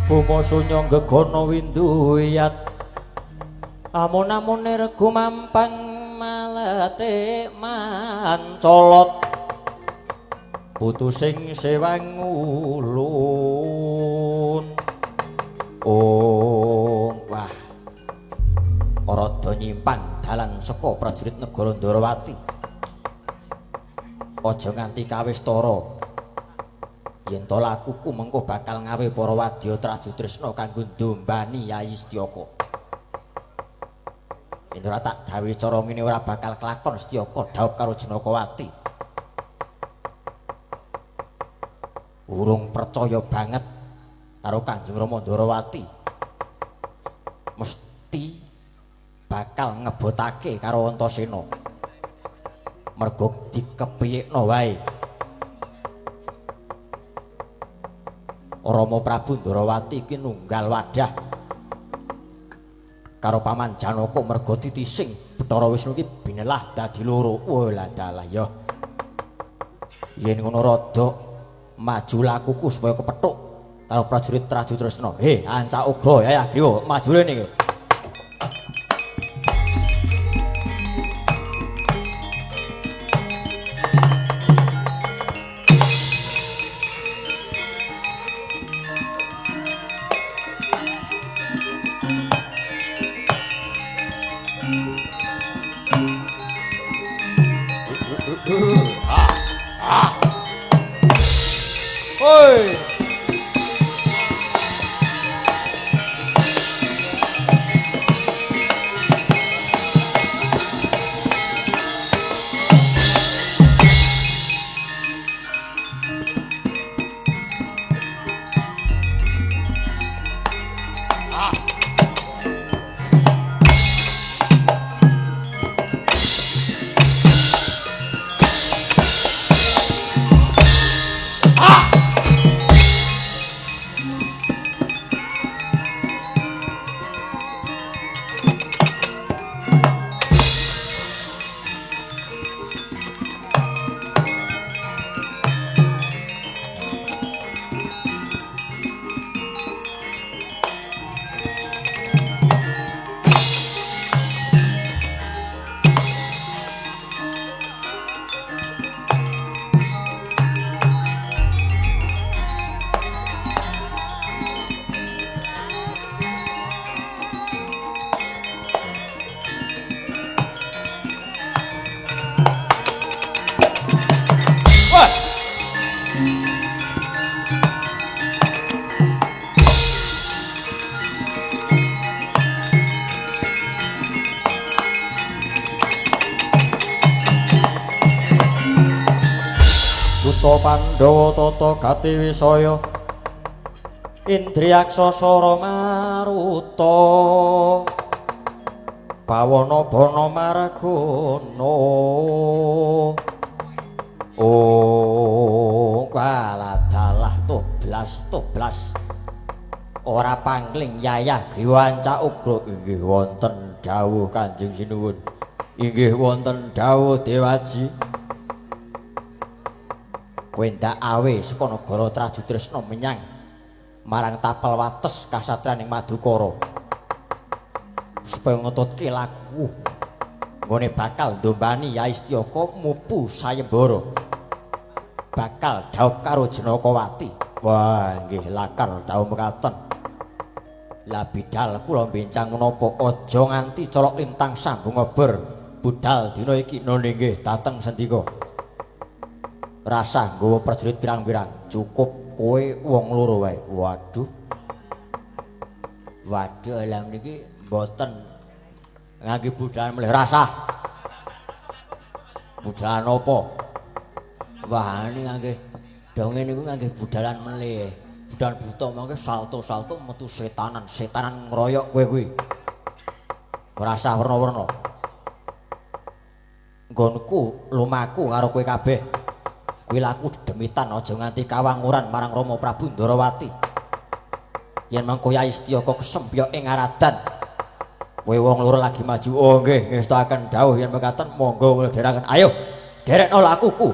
Speaker 1: Bumo sunyo gegono winduyat amun-amune regu mampang malete mancolot putusing sewang ulun wah rada nyimpang dalan saka prajurit negara Ndarawati aja nganti kawis tara yen to lakuku mengko bakal ngawe para wadya Traju Tresna kanggo ndombani Yayi Setyaka. Yen ora tak gawe cara ngene ora bakal kelakon Setyaka dhaup karo Janakawati. Urung percaya banget karo Kanjeng Rama Ndarawati. Mesti bakal ngebotake karo Antasena. Mergo dikepiyekno wae. Rama Prabu Ndarawati iki nunggal wadah karo Paman Janaka merga titising Bathara Wisnu iki binelah dadi loro. Wah lah dalah ya. Yen ngono rada maju lakuku supaya kepethuk karo prajurit Traju Tresna. Ancak ugra ya Griya maju rene iki. Oi. Buta Pandhawa tata gati wisaya Indriyaksa Sara Maruta Bawana Bana Margana waladalah toblas ora pangling yayah griya ancak ugra inggih wonten dawuh Kanjeng Sinuwun inggih wonten dawuh Dewaji kowe ndak awe saka negara Traju Tresna menyang marang tapel wates kasatriyan ing Madukara supaya ngetutke laku nggone bakal ndombani Yayi Setyaka mupu sayembara bakal dhaup karo Janakawati. Wah nggih lakar dawuh mekaten. Lah bidal kula mbencang menapa aja nganti colok lintang sambung ngeber budal dina iki nggih dateng sendika. Rasah nggawa prajurit pirang-pirang cukup kowe wong loro wae. Waduh alam niki mboten ngangge budalan melih rasah. Budalan apa? Wah ini ngangge donge niku ngangge budalan melih. Budalan buta mangke salto-salto metu setanan ngeroyok kowe kuwi. Rasah werna-werna. Nggonku lumaku karo kowe kabeh. Kuwi laku demitan aja nganti kawanguran marang Rama Prabu Ndarawati. Yen mangko Yayi Setyaka kesempyok ing aradan. Kowe wong loro lagi maju. Oh nggih, ngestakaken dawuh yen mekaten monggo wedheraken. Ayo, derekno lakuku.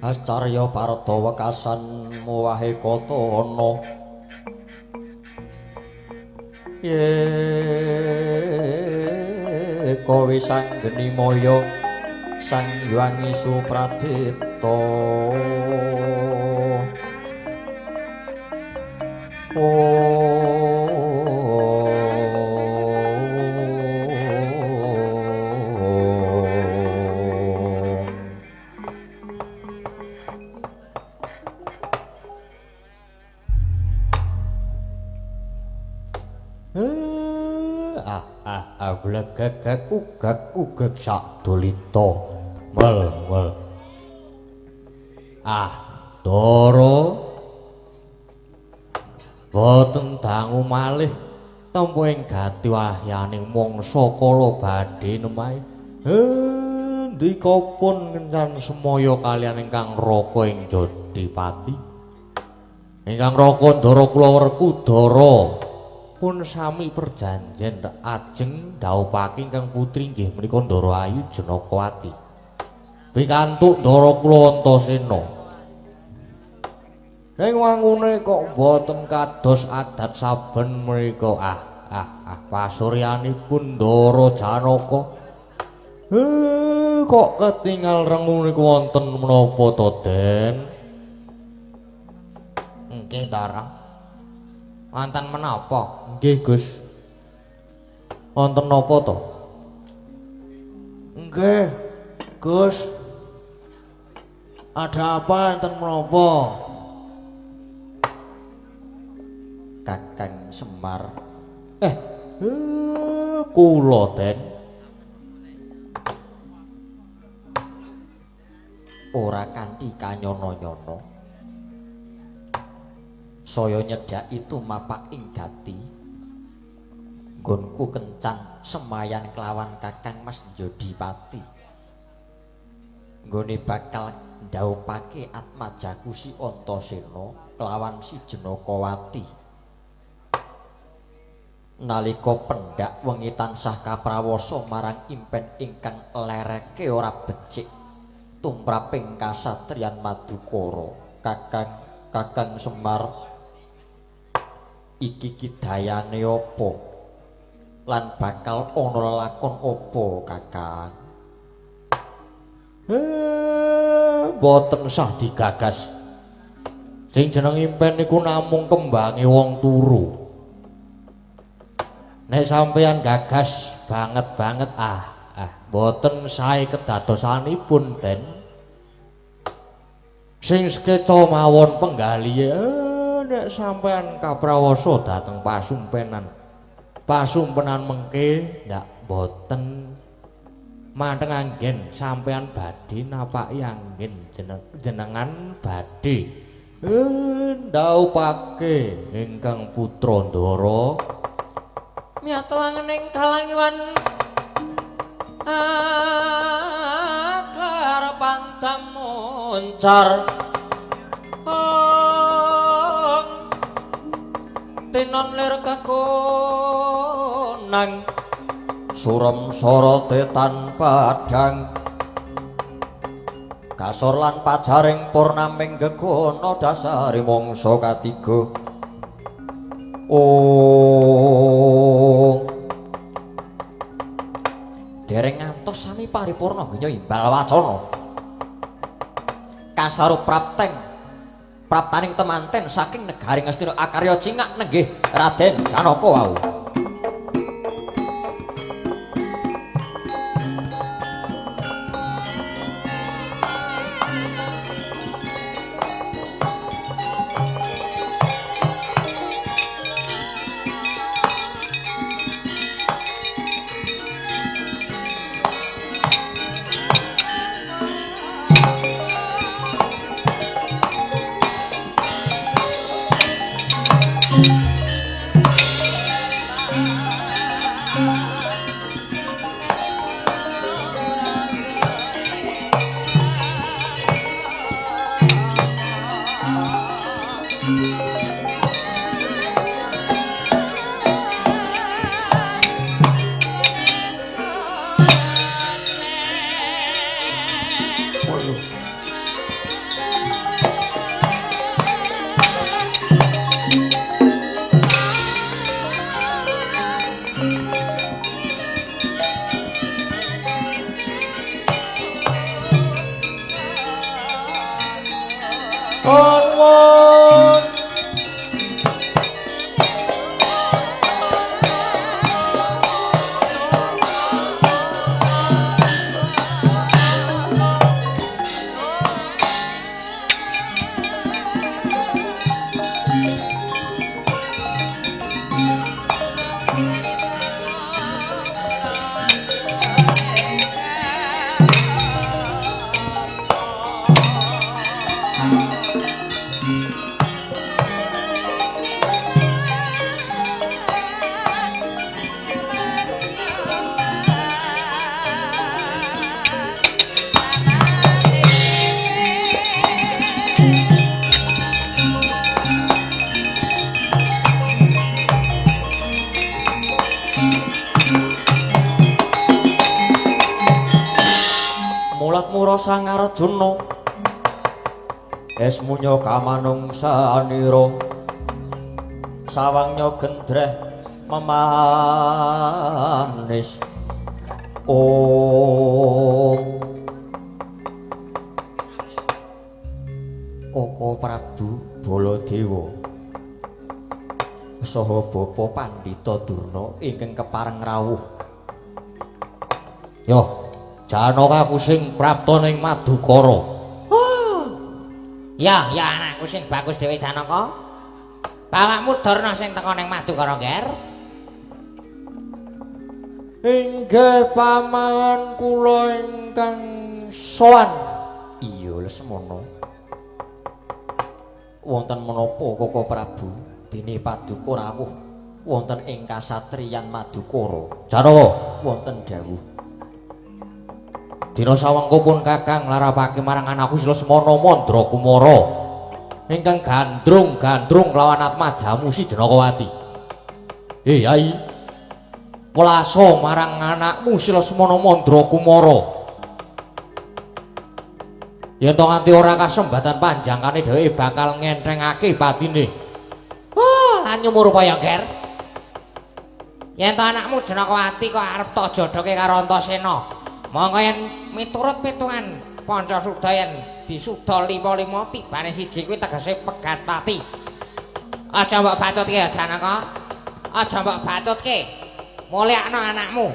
Speaker 1: Ascarya parta wekasan muwahe katana ye kowe sanggeni moyo sang yuwangi supradita
Speaker 2: Blegegek ugek sak dolita mel Dara boten dangu malih tempo ing gati wahyaning mangsa kala badhe nemahe ndika pun kencan semaya kaliyan ingkang raka ing Jodipati ingkang raka Ndara kula Werkudara pun sami perjanjian ajeng dhawuhake ingkang putri nggih menika Ndara Ayu Janakawati pikantuk Ndara kula Antasena ning wangune kok boten kados adat saben menika pasuryanipun Ndara Janaka kok ketingal rengu niku wonten menapa to Den
Speaker 3: Nggih Ndara wonten menapa?
Speaker 2: Nggih, Gus. Wonten napa to?
Speaker 4: Nggih, Gus. Ada apa enten menapa?
Speaker 1: Kakang Semar
Speaker 2: Kula Den
Speaker 1: ora kanthi kanyana-nyana saya nyedhaki tumapak ing gati nggonku kencan semayan kelawan Kakang Mas Jodipati nggone bakal ndhawuhake atmajaku si Antasena kelawan si Janakawati nalika pendhak wengi tansah kaprawasa marang impen ingkang lereke ora becik tumraping kasatriyan Madukara Kakang Semar iki kidayane apa lan bakal ana lakon apa Kakang
Speaker 2: boten sah digagas sing jeneng impen niku namung kembange wong turu nek sampeyan gagas banget boten sae kedadosanipun Den sing sekeca mawon penggalihe nek sampean kaprawasa dhateng pasumpenan mengke ndak boten manteng anggen sampean badhe napaki anggen jenengan badhe ndhawuhake ingkang putra Ndara
Speaker 1: miatelangening kalangiwan aklar pantam moncar tinon lir kakonang surem sorote tanpa padhang kasor lan pajaring purnaming gegana dasari mangsa katiga dereng ngantos sami paripurna genya imbal wacana kasaru praptaning temanten saking negari Ngastina akarya cingak nenggih Raden Janaka wau
Speaker 4: Nuwun.
Speaker 1: Mulat mura Sang Arjuna esmunya kamanungsanira sawangnya gendreh memanis Om Koko Prabu Baladewa saha Bapa Pandhita Durna ingkang kepareng rawuh.
Speaker 2: Yo, Janaka aku sing prapta ning Madukara.
Speaker 3: Ya, ya anakku sing bagus dhewe Janaka. Bapakmu Durna sing teka ning Madukara, Ger.
Speaker 4: Inggih paman kula ingkang sowan.
Speaker 1: Iya Lesmana. Wonten menapa Koko Prabu dene Paduka rawuh wonten ing kasatriyan Madukara?
Speaker 2: Janaka,
Speaker 1: Wonten dawuh.
Speaker 2: dina sawengko pun Kakang larapake marang anakku Lesmana Mandrakumara ingkang gandrung-gandrung lawan Atmajamu si Janakawati. Yai, welaso marang anakmu si Lesmana Mandrakumara. Yen to nganti ora kasembatan panjangane dheweke bakal ngenthengake patine.
Speaker 3: Lan nyumur upaya, Ger. Yen to anakmu Janakawati kok arep tok jodhoke karo Antasena. Monggo yen miturut pitungan Pancasudha yen disuda 5-5 tibane siji kuwi tegese pegat pati. Aja mbok bacutke ya Janaka. Aja mbok bacutke. Mulyakno anakmu.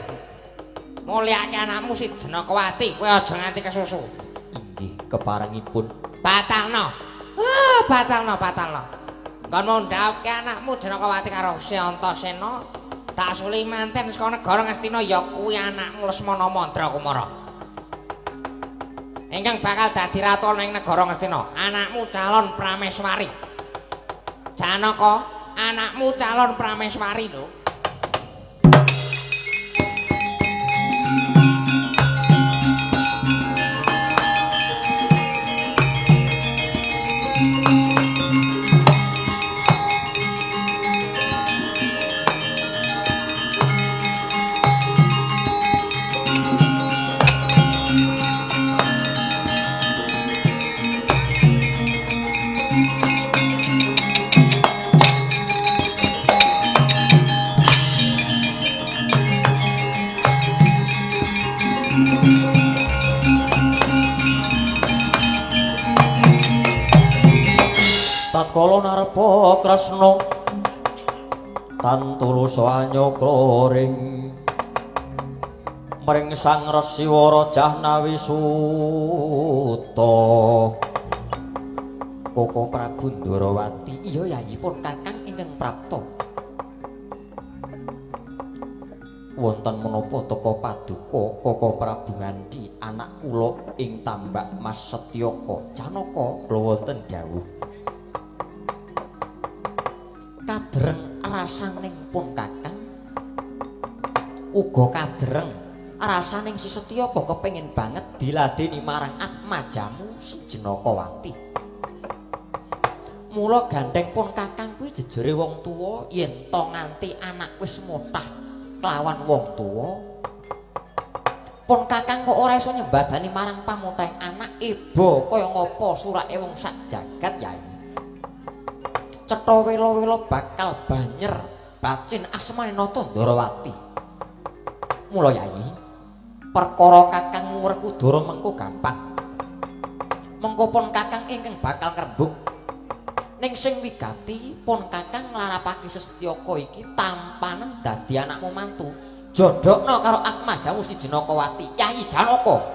Speaker 3: Mulyake anakmu si Janakawati, kowe aja nganti kesusu.
Speaker 1: Inggih keparengipun.
Speaker 3: Batalno. Batalno. Kon mau ndhawuhke anakmu Janakawati karo Si Antasena, tak suli manten saka negara Ngastina ya kuwi anakmu Lesmana Mandrakumara. Ingkang bakal dadi ratu ning negara Ngastina, anakmu calon prameswari. Janaka, anakmu calon prameswari lho.
Speaker 1: Tatkala narepa Kresna tantulusa anyakra ring mring Sang Resiwara Jahnawi Suta. Koko Prabu Ndwarawati, iya yayipun Kakang ingkang prapta. Wonten menapa teka paduka Koko Prabu ngandhi anak kula ing tambak Mas Setyaka. Janaka kula wonten dawuh. Kadreng rasaning pun Kakang uga kadreng rasaning si Setyaka kepengin banget diladeni marang Atmajamu si Janakawati. Mula gandeng pun Kakang kuwi jejere wong tuwa yen to nganti anak wis motah kelawan wong tuwa pun Kakang kok ora iso nyembadani marang pamoteng anak iba kaya ngapa surake wong sak jagat Yai. Cetha wela-wela bakal banyer bacin asmane Nata Ndwarawati. Mula Yayi, perkara Kakang Werkudara mengko gampang. Mengko pun Kakang ingkang bakal ngrebuk Ning sing wigati pun Kakang nglarapake Sestyaka iki tampanen dadi anakmu mantu. Jodhokno karo Atmajamu si Janakawati, Yayi Janaka.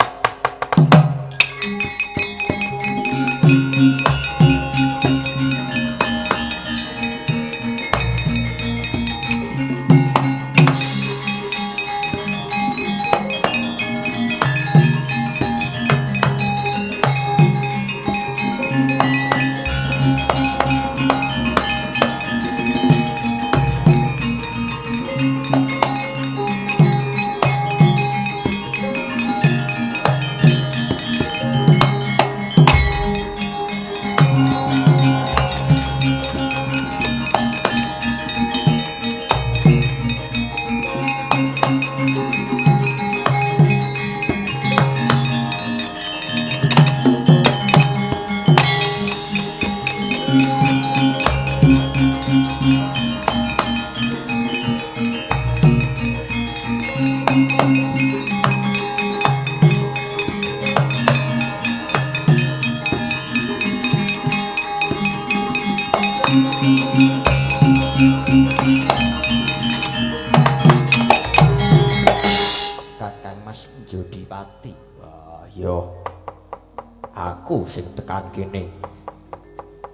Speaker 1: Kakang Mas Jodipati. Wah, yo. Aku sing tekan kene.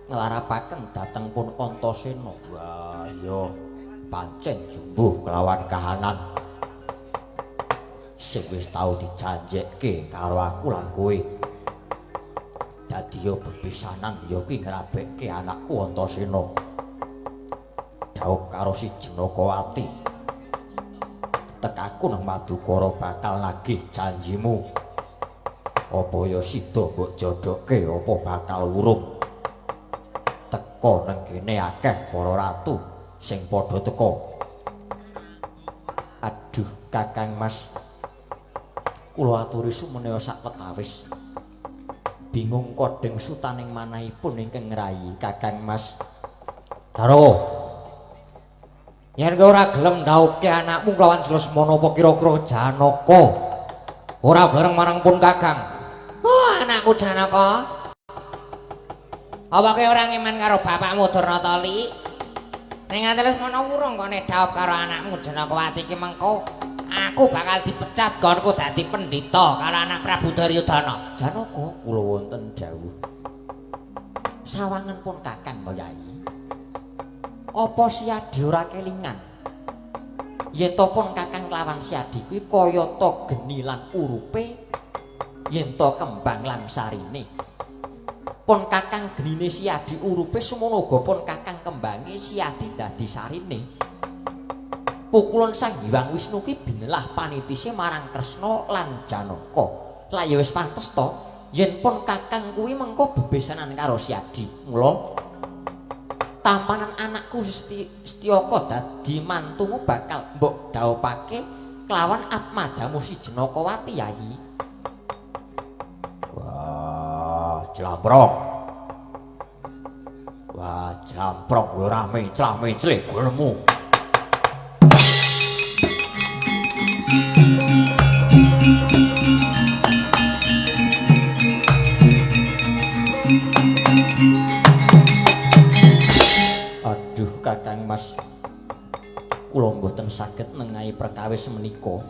Speaker 1: Nglarapaken dhateng pun Antasena. Wah, yo. Pancen jumbuh kelawan kahanan. Sing wis tau dijanjekke karo aku lan kowe. Dadi yo bepisanan yo kuwi ngrabekke anakku Antasena. Daup karo si Janakawati. Tekaku nang Madukara bakal nagih janjimu. Apa ya sida mbok jodhoke apa bakal urung. Teka nang kene akeh para ratu sing padha teka. Aduh Kakang Mas. Kula aturi sumeneo sak petawis. Bingung kodeng sutaning manahipun ingkang ngrayi Kakang Mas.
Speaker 3: Daro. Yen kowe ora gelem ndhauke anakmu kelawan Lesmana apa kira-kira Janaka. Ora bareng marang pun Kakang. Oh, anakku Janaka. Apa kowe ora ngeman karo bapakmu Durnatali? Ning ati Lesmana urung kok nek dhaup karo anakmu Janakawati iki mengko aku bakal dipecat gonku dadi pendhita karo anak Prabu Duryudana.
Speaker 1: Janaka kula wonten dawuh. Sawangen pun Kakang to Yayi. Apa Siadi ora kelingan? Yen to pun Kakang lawan Siadi kuwi kayata geni lan urupe, yen to kembang lan sarine. Pun Kakang genine Siadi urupe semono uga pun Kakang kembange Siadi dadi sarine. Pukulan Sang Hyang Wisnu ki binelah panitise marang Kresna lan Janaka. Lah ya wis pantes to yen pun Kakang kuwi mengko bebesanan karo Siadi. Mula tampanan anakku Setyaka dadi mantumu bakal mbok dhawuhake kelawan Atmajamu si Janakawati Yayi. Wah, jlamprong. Wah, jlamprong kowe rame clameclek golemu. Aduh Kakang Mas, kula mboten saged nengahi perkawis menika.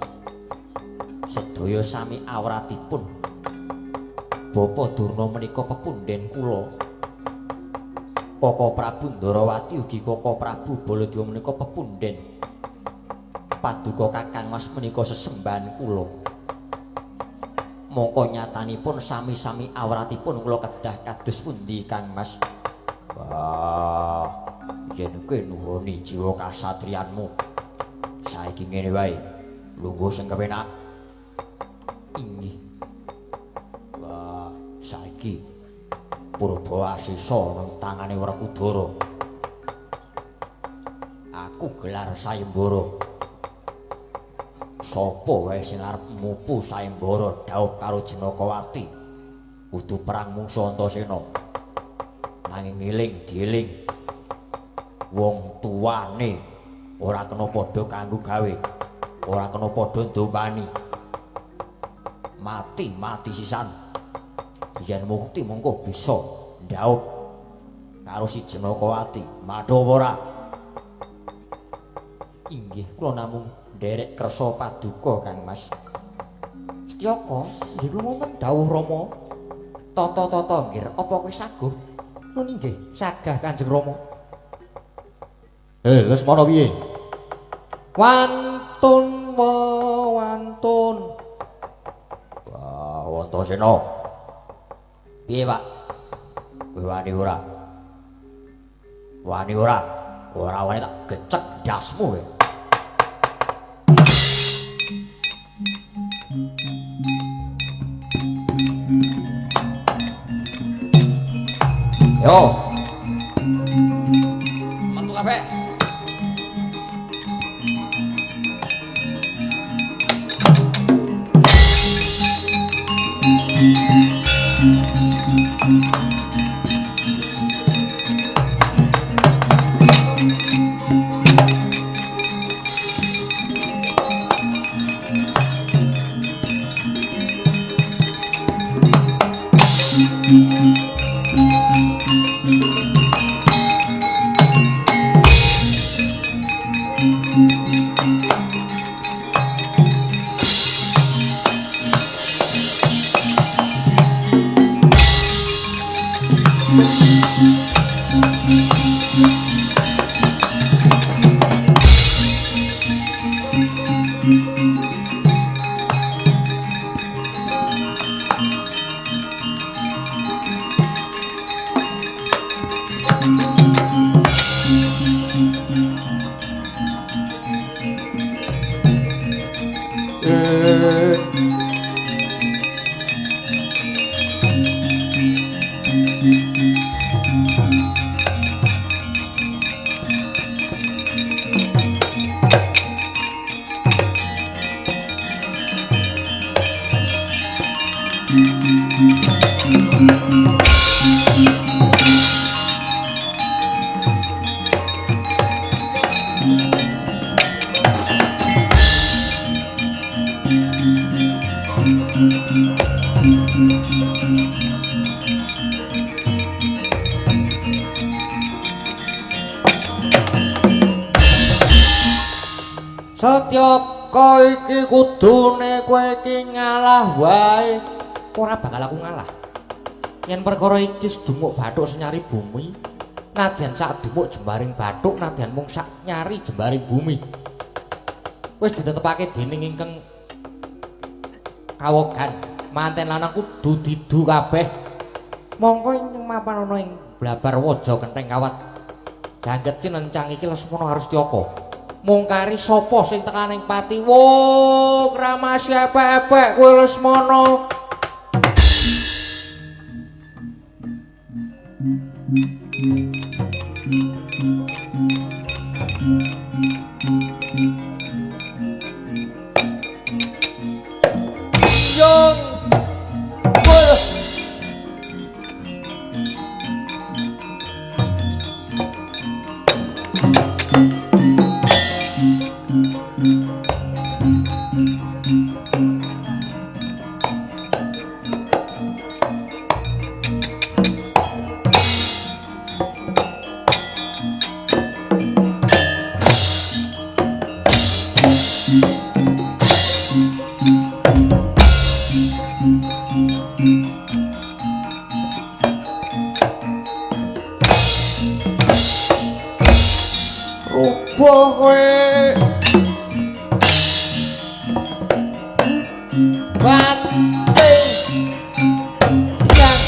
Speaker 1: Sedaya sami awratipun. Bapa Durna menika pepundhen kula. Kaka Prabu Ndarawati ugi Kaka Prabu Baladewa menika pepundhen. Paduka Kakang Mas menika sesembahan kula. Mongko nyatanipun sami-sami awratipun kula kedah kados pundi Kang Mas? Wah, yen kowe nuhuni jiwa kasatriyanmu. Saiki ngene wae, lungguh sing kepenak. Inggih. Wah, saiki Purbawasisa nang tangane Werkudara. Aku gelar sayembara. Sapa wae sing arep mupu sayembara dhaup karo Janakawati, kudu perang mungsuh Antasena. Nanging eling-dieling wong tuwane ora kena padha kanggo gawe, ora kena padha ndompani. Mati sisan. Yen mukti mengko bisa ndhaup karo si Jenakawati madha ora? Inggih kula namung nderek kersa paduka Kang Mas.
Speaker 3: Setyaka nggih kula wonten dawuh Rama.
Speaker 1: Tata-tata nggih apa kowe saguh?
Speaker 3: Nun inggih sagah Kanjeng Rama.
Speaker 2: Lesmana piye?
Speaker 3: Wantun wantun.
Speaker 1: Wah, Wantasena. Piye, Pak? Kowe wani ora? Wani ora? Ora wani tak gecek dasmu kowe. Yo. Metu kabeh.
Speaker 3: Setyaka iki kudune kowe iki ngalah wae. Ora bakal aku ngalah. Yen perkara iki sedumuk bathuk senyari bumi, nadyan sak dumuk jembaring bathuk, nadyan mung sak nyari jembaring bumi. Wis ditetepake dening ingkang kawogan, manten lanang kudu didu kabeh. Mongko ingkang mapan ana ing blabar waja kentheng kawat. Jangget cinencang iki Lesmana harus Setyaka. Mungkari sapa sing tekaning pati? Wo, kramasi epek-epek kowe Lesmana. Yung rubuh kowe banting tiang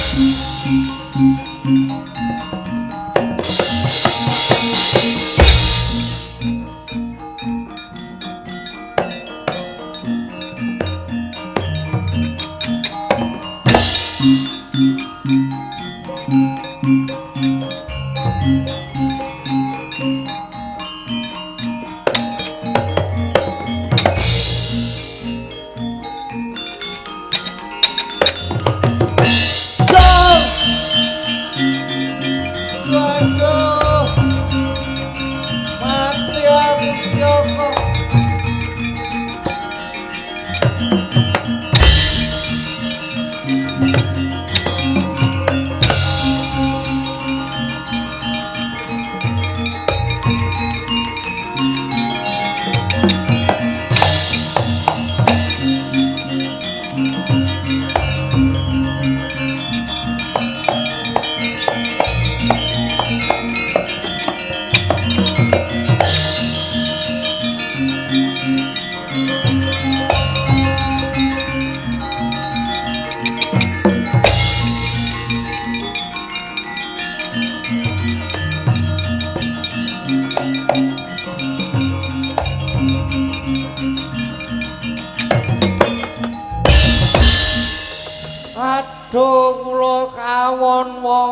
Speaker 3: padha kula kawon wa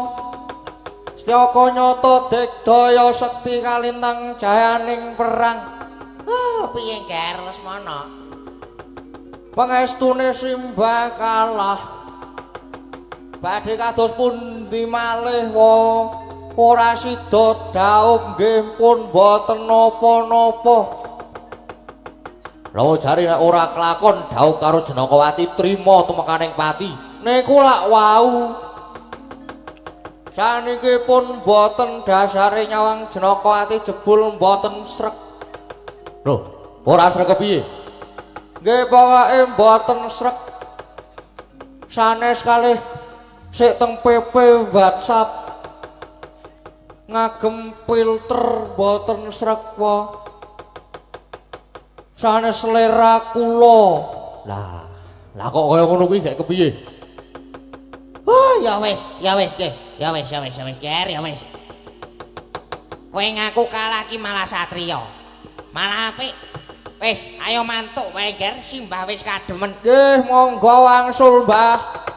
Speaker 3: Setyaka nyata digdaya sekti kalintang jayaning perang.
Speaker 4: Piye Ger Lesmana?
Speaker 3: Pangestune simbah kalah. Badhe kados pundi malih wa ora sida daup nggih pun boten napa-napa.
Speaker 2: Lha jare nek ora kelakon daup karo Jenakawati trima tumekaning pati.
Speaker 3: Niku lak wau. Saniki pun boten dasare nyawang Jenakawati jebul boten srek.
Speaker 2: Lho, ora srek kepiye?
Speaker 3: Nggih pokoke boten srek. Sanes kalih sik teng PP WhatsApp ngagem filter boten srek wa. Sanes selera kula.
Speaker 2: Lah kok kaya ngono kuwi gak kepiye?
Speaker 4: Ya wis Ger, ya wis. Kowe ngaku kalah ki malah satriya. Malah apik. Wis, ayo mantuk wae Ger, simbah wis kademen.
Speaker 3: Nggih, monggo wangsul, Mbah.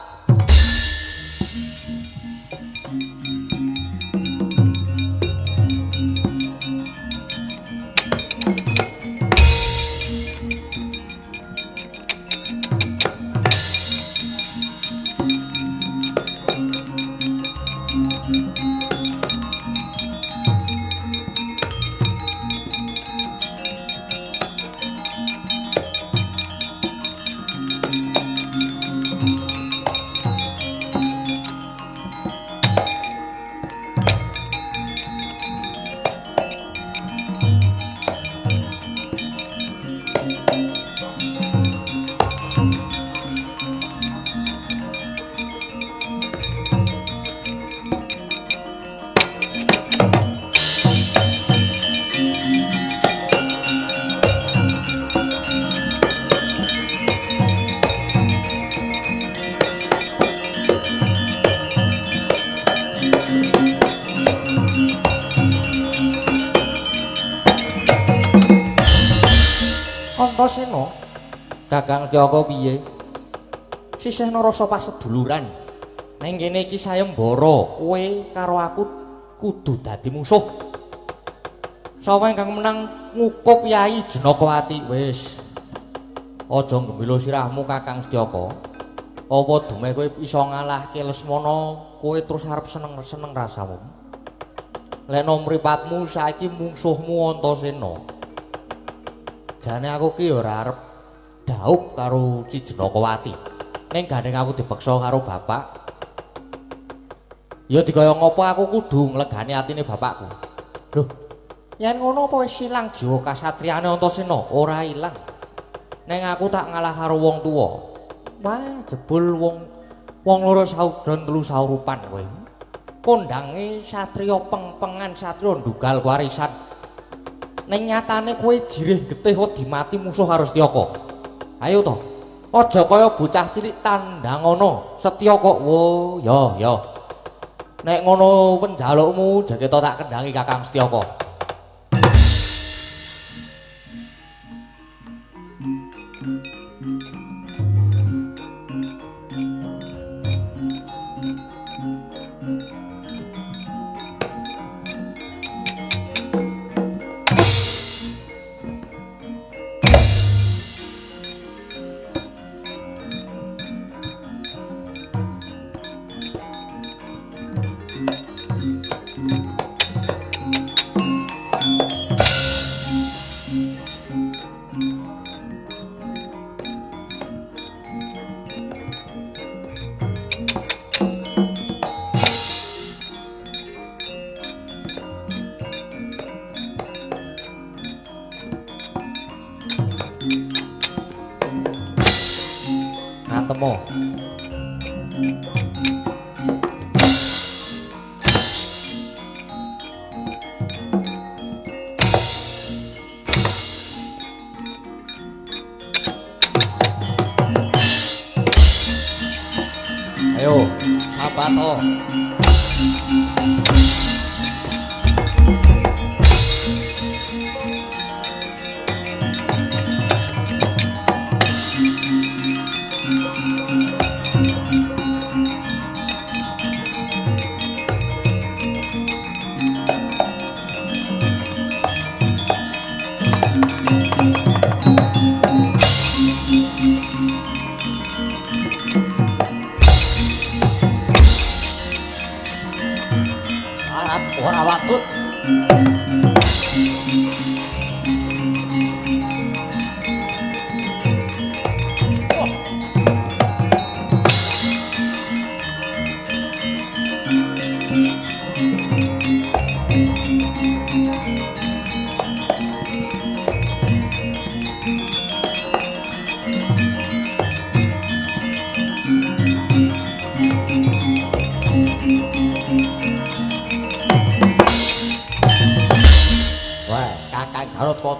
Speaker 3: Antasena, Kakang Setyaka piye? Sisihna rasa paseduluran. Ning kene iki sayembara, kowe karo aku kudu dadi musuh. Sapa ingkang menang ngukup Yai Jenakawati. Wis. Aja gembila sirahmu Kakang Setyaka. Apa dume kowe iso ngalahke Lesmana, kowe terus arep seneng-seneng rasamu. Lek mripatmu saiki mungsuhmu Antasena. Jane aku ki ora arep daup karo Ci Jenakawati. Ning gandeng aku dipeksa karo bapak. Ya dikaya ngopo aku kudu nglegani atine bapakku. Lho, yen ngono apa wis ilang jiwa kasatriyane Antasena? Ora ilang. Ning aku tak ngalah karo wong tuwa. Wah, jebul wong loro saudon telu saurupan kowe. Kondange satriya peng-pengan satriya ndugal warisan. Ning nyatane kowe jirih getih wedi mati musuh karo Setyaka. Ayo to. Aja kaya bocah cilik tandhangono. Setyaka, wo, ya. Nek ngono penjalukmu jaketa tak kendhangi Kakang Setyaka. Temo. Ayo, sabato.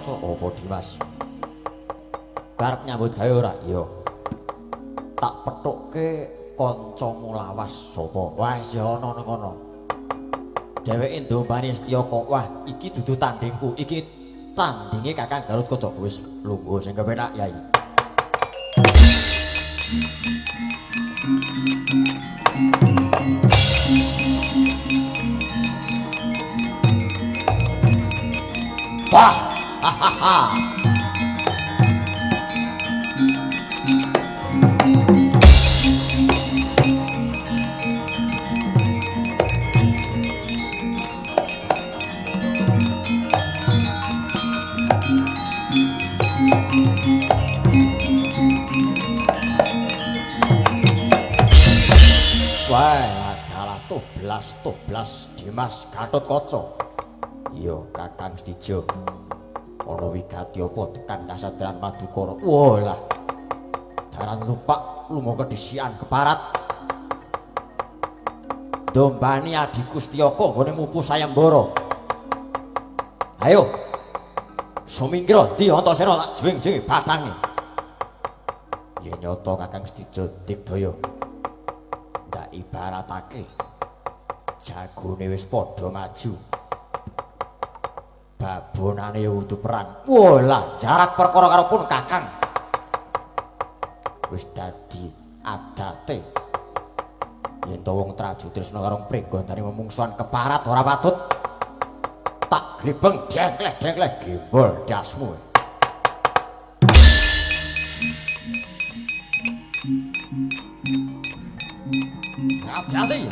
Speaker 1: Kaca apa Dimas? Karep nyambut gawe ora? Iya. Tak pethukke kancamu lawas sapa? Wah, ya ana nang kono. Dheweke ndombani Setyaka. Wah, iki dudu tandingku. Iki tandinge Kakang Garut Kaca. Wis lungguh sing kepenak, Yai. Wah, hahaha. Wah, adalah toblas Dimas Gatot Kaca. Iya, Kakang Setijo. Ana wigati apa tekan kasatriyan Madukara? Wah lah. Daran lupak lumoga disian keparat. Dombani adikku Setyaka nggone mupu sayembara. Ayo. Sumingkira di Antasena tak jwing-jwing batange. Yen nyata Kakang Setijo Digdaya. Ndak ibaratake jagone wis padha maju. Babonane udu perang. Walah, jarak perkara karo pun Kakang. Wis dadi adate. Yen to wong Trajutresna karo Pringgandani memungsuhan keparat ora patut tak glibeng dengkleh-dengkleh gembol dasmu. Hati-hati.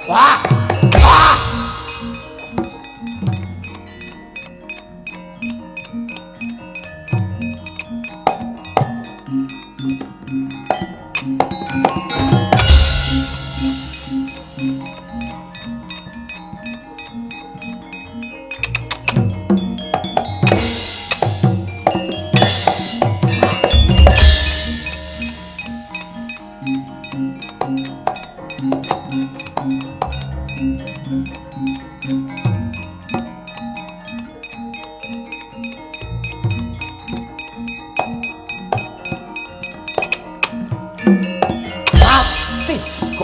Speaker 1: Wah! Wah!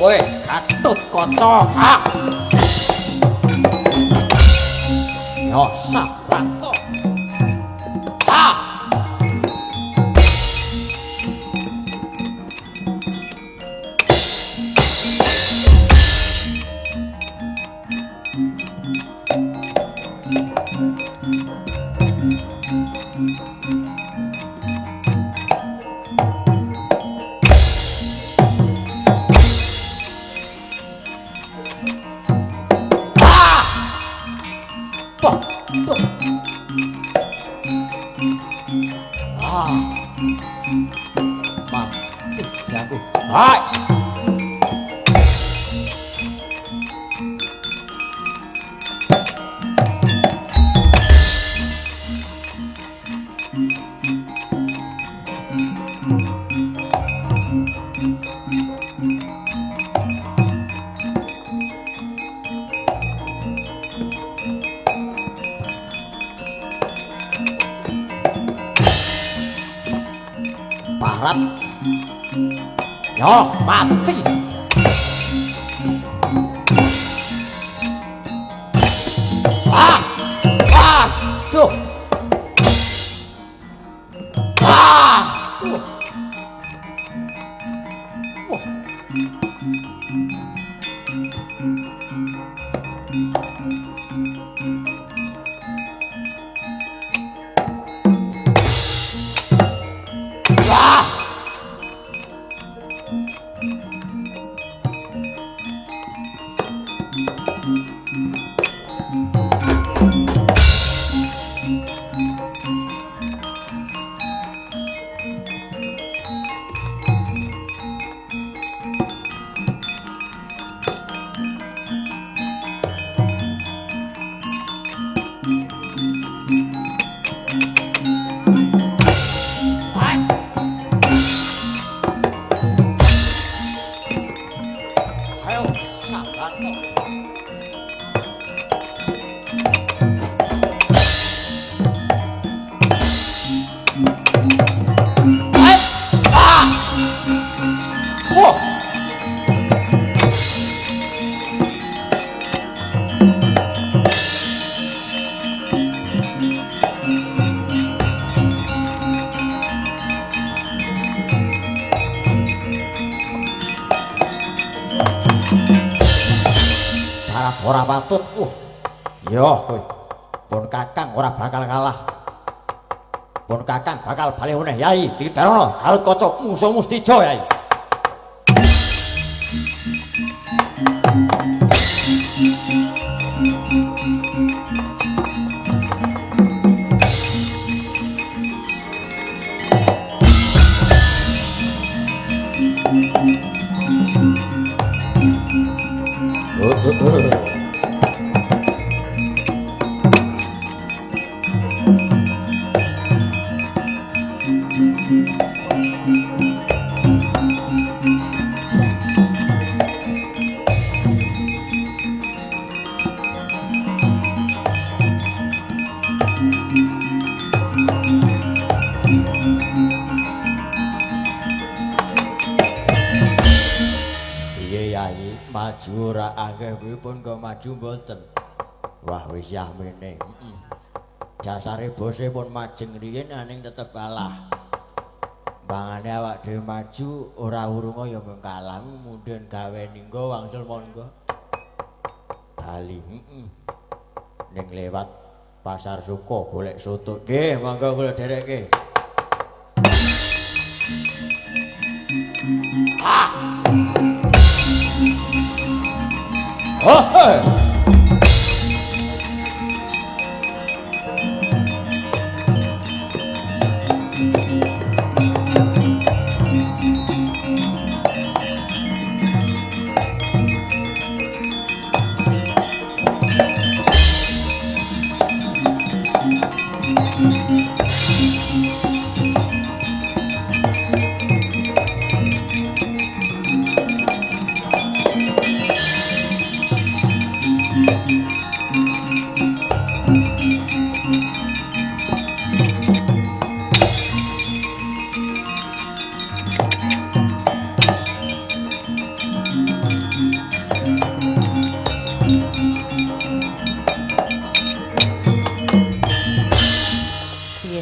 Speaker 1: Kowe Gatot Kaca. Ah. Yo sabanto. Ah. Mati aku. Hai. Parat. Yo, mati. Ah! Ah! Tuh. Ah! Wah. Wah! Ayo, sahabatku. Patut. Yo kowe. Pun Kakang ora bakal kalah. Pun Kakang bakal bali meneh Yai. Diterana Garut Kaca musuh Mustijo Yai. Maju ora akeh pripun kok maju mboten. Wah wis yamene. Jasare bose pun majeng riyin aning tetep kalah. Bangane awak dhewe maju ora urunga ya mung kalah mundhen gawe ninggo wangsul monggo. Bali. Ning lewat Pasar Suko golek soto. Nggih, monggo kula derekke. Oh, hey.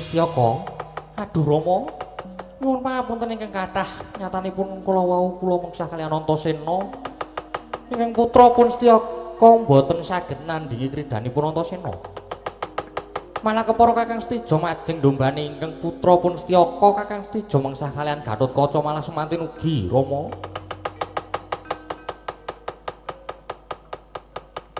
Speaker 3: Setyaka, aduh Rama, nyuwun pangapunten ingkang kathah. Nyatanipun kala wau kula mengsah kaliyan Antasena. Ingkang putra pun Setyaka boten saged nandhingi kridanipun Antasena. Malah kepara Kakang Stijo majeng ndombani ingkang putra pun Setyaka Kakang Stijo mengsah kaliyan Gatotkaca malah semanten ugi Rama.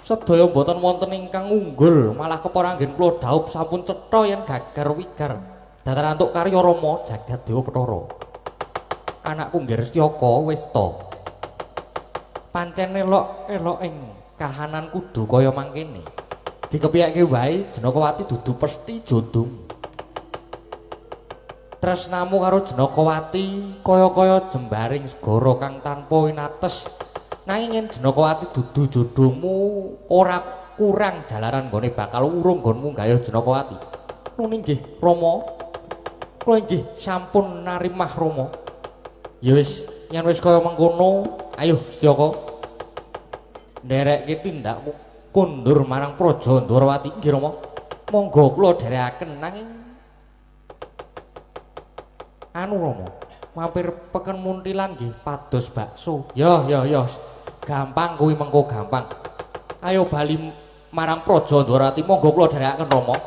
Speaker 3: Sedaya boten wonten ingkang unggul, malah kepara anggen kula dhaup sampun cetha yen gagar wigar. Datarantuk karya Rama jagat Dewa Bathara. Anakku Ngger Setyaka wis ta. Pancen elok-elok ing kahanan kudu kaya mangkene. Dikepiyake wae Jenakawati dudu pesthi jodhong. Tresnamu karo Jenakawati kaya-kaya jembaring segara kang tanpa winates. Nanging yen Jenakawati dudu jodhomu ora kurang jalaran nggone bakal urung nggonmu gayuh Jenakawati. Nuning nggih Rama. Kula nggih sampun narimah Rama. Ya wis, yen wis kaya mengkono, ayo Setyaka. Nderekke tindakmu kundur marang Praja Ndwarawati nggih Rama. Monggo kula dherekaken nanging anu Rama, mampir peken muntilan nggih pados bakso. Ya. Gampang kuwi mengko gampang. Ayo bali marang Praja Ndwarawati monggo kula dherekaken Rama.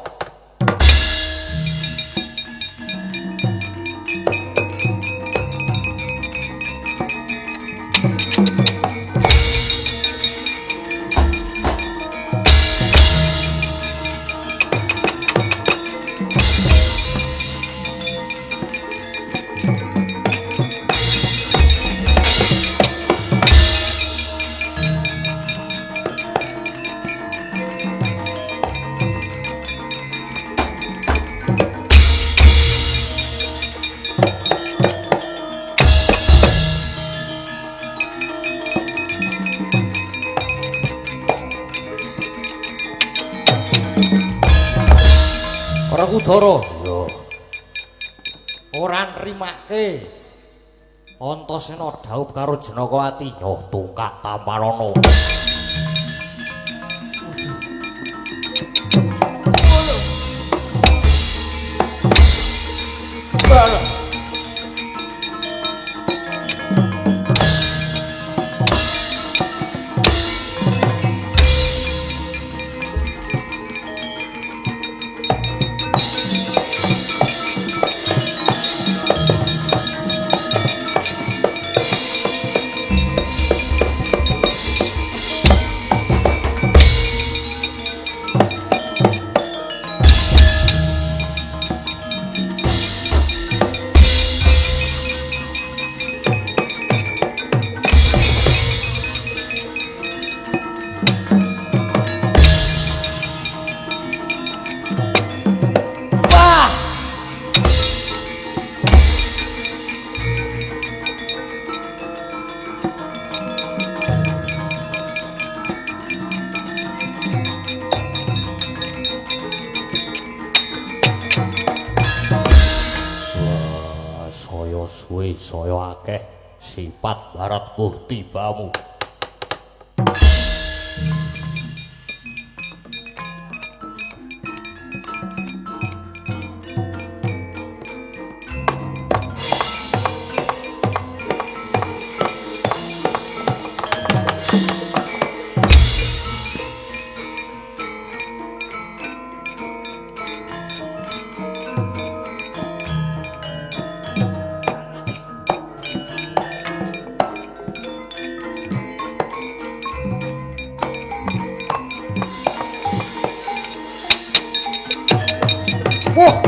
Speaker 3: Udara ya ora nrimake Antasena dhaup karo Jenakawati nyoh tungkak tamparana.
Speaker 2: kowe saya akeh sifat baratmu tibamu.
Speaker 3: Wah,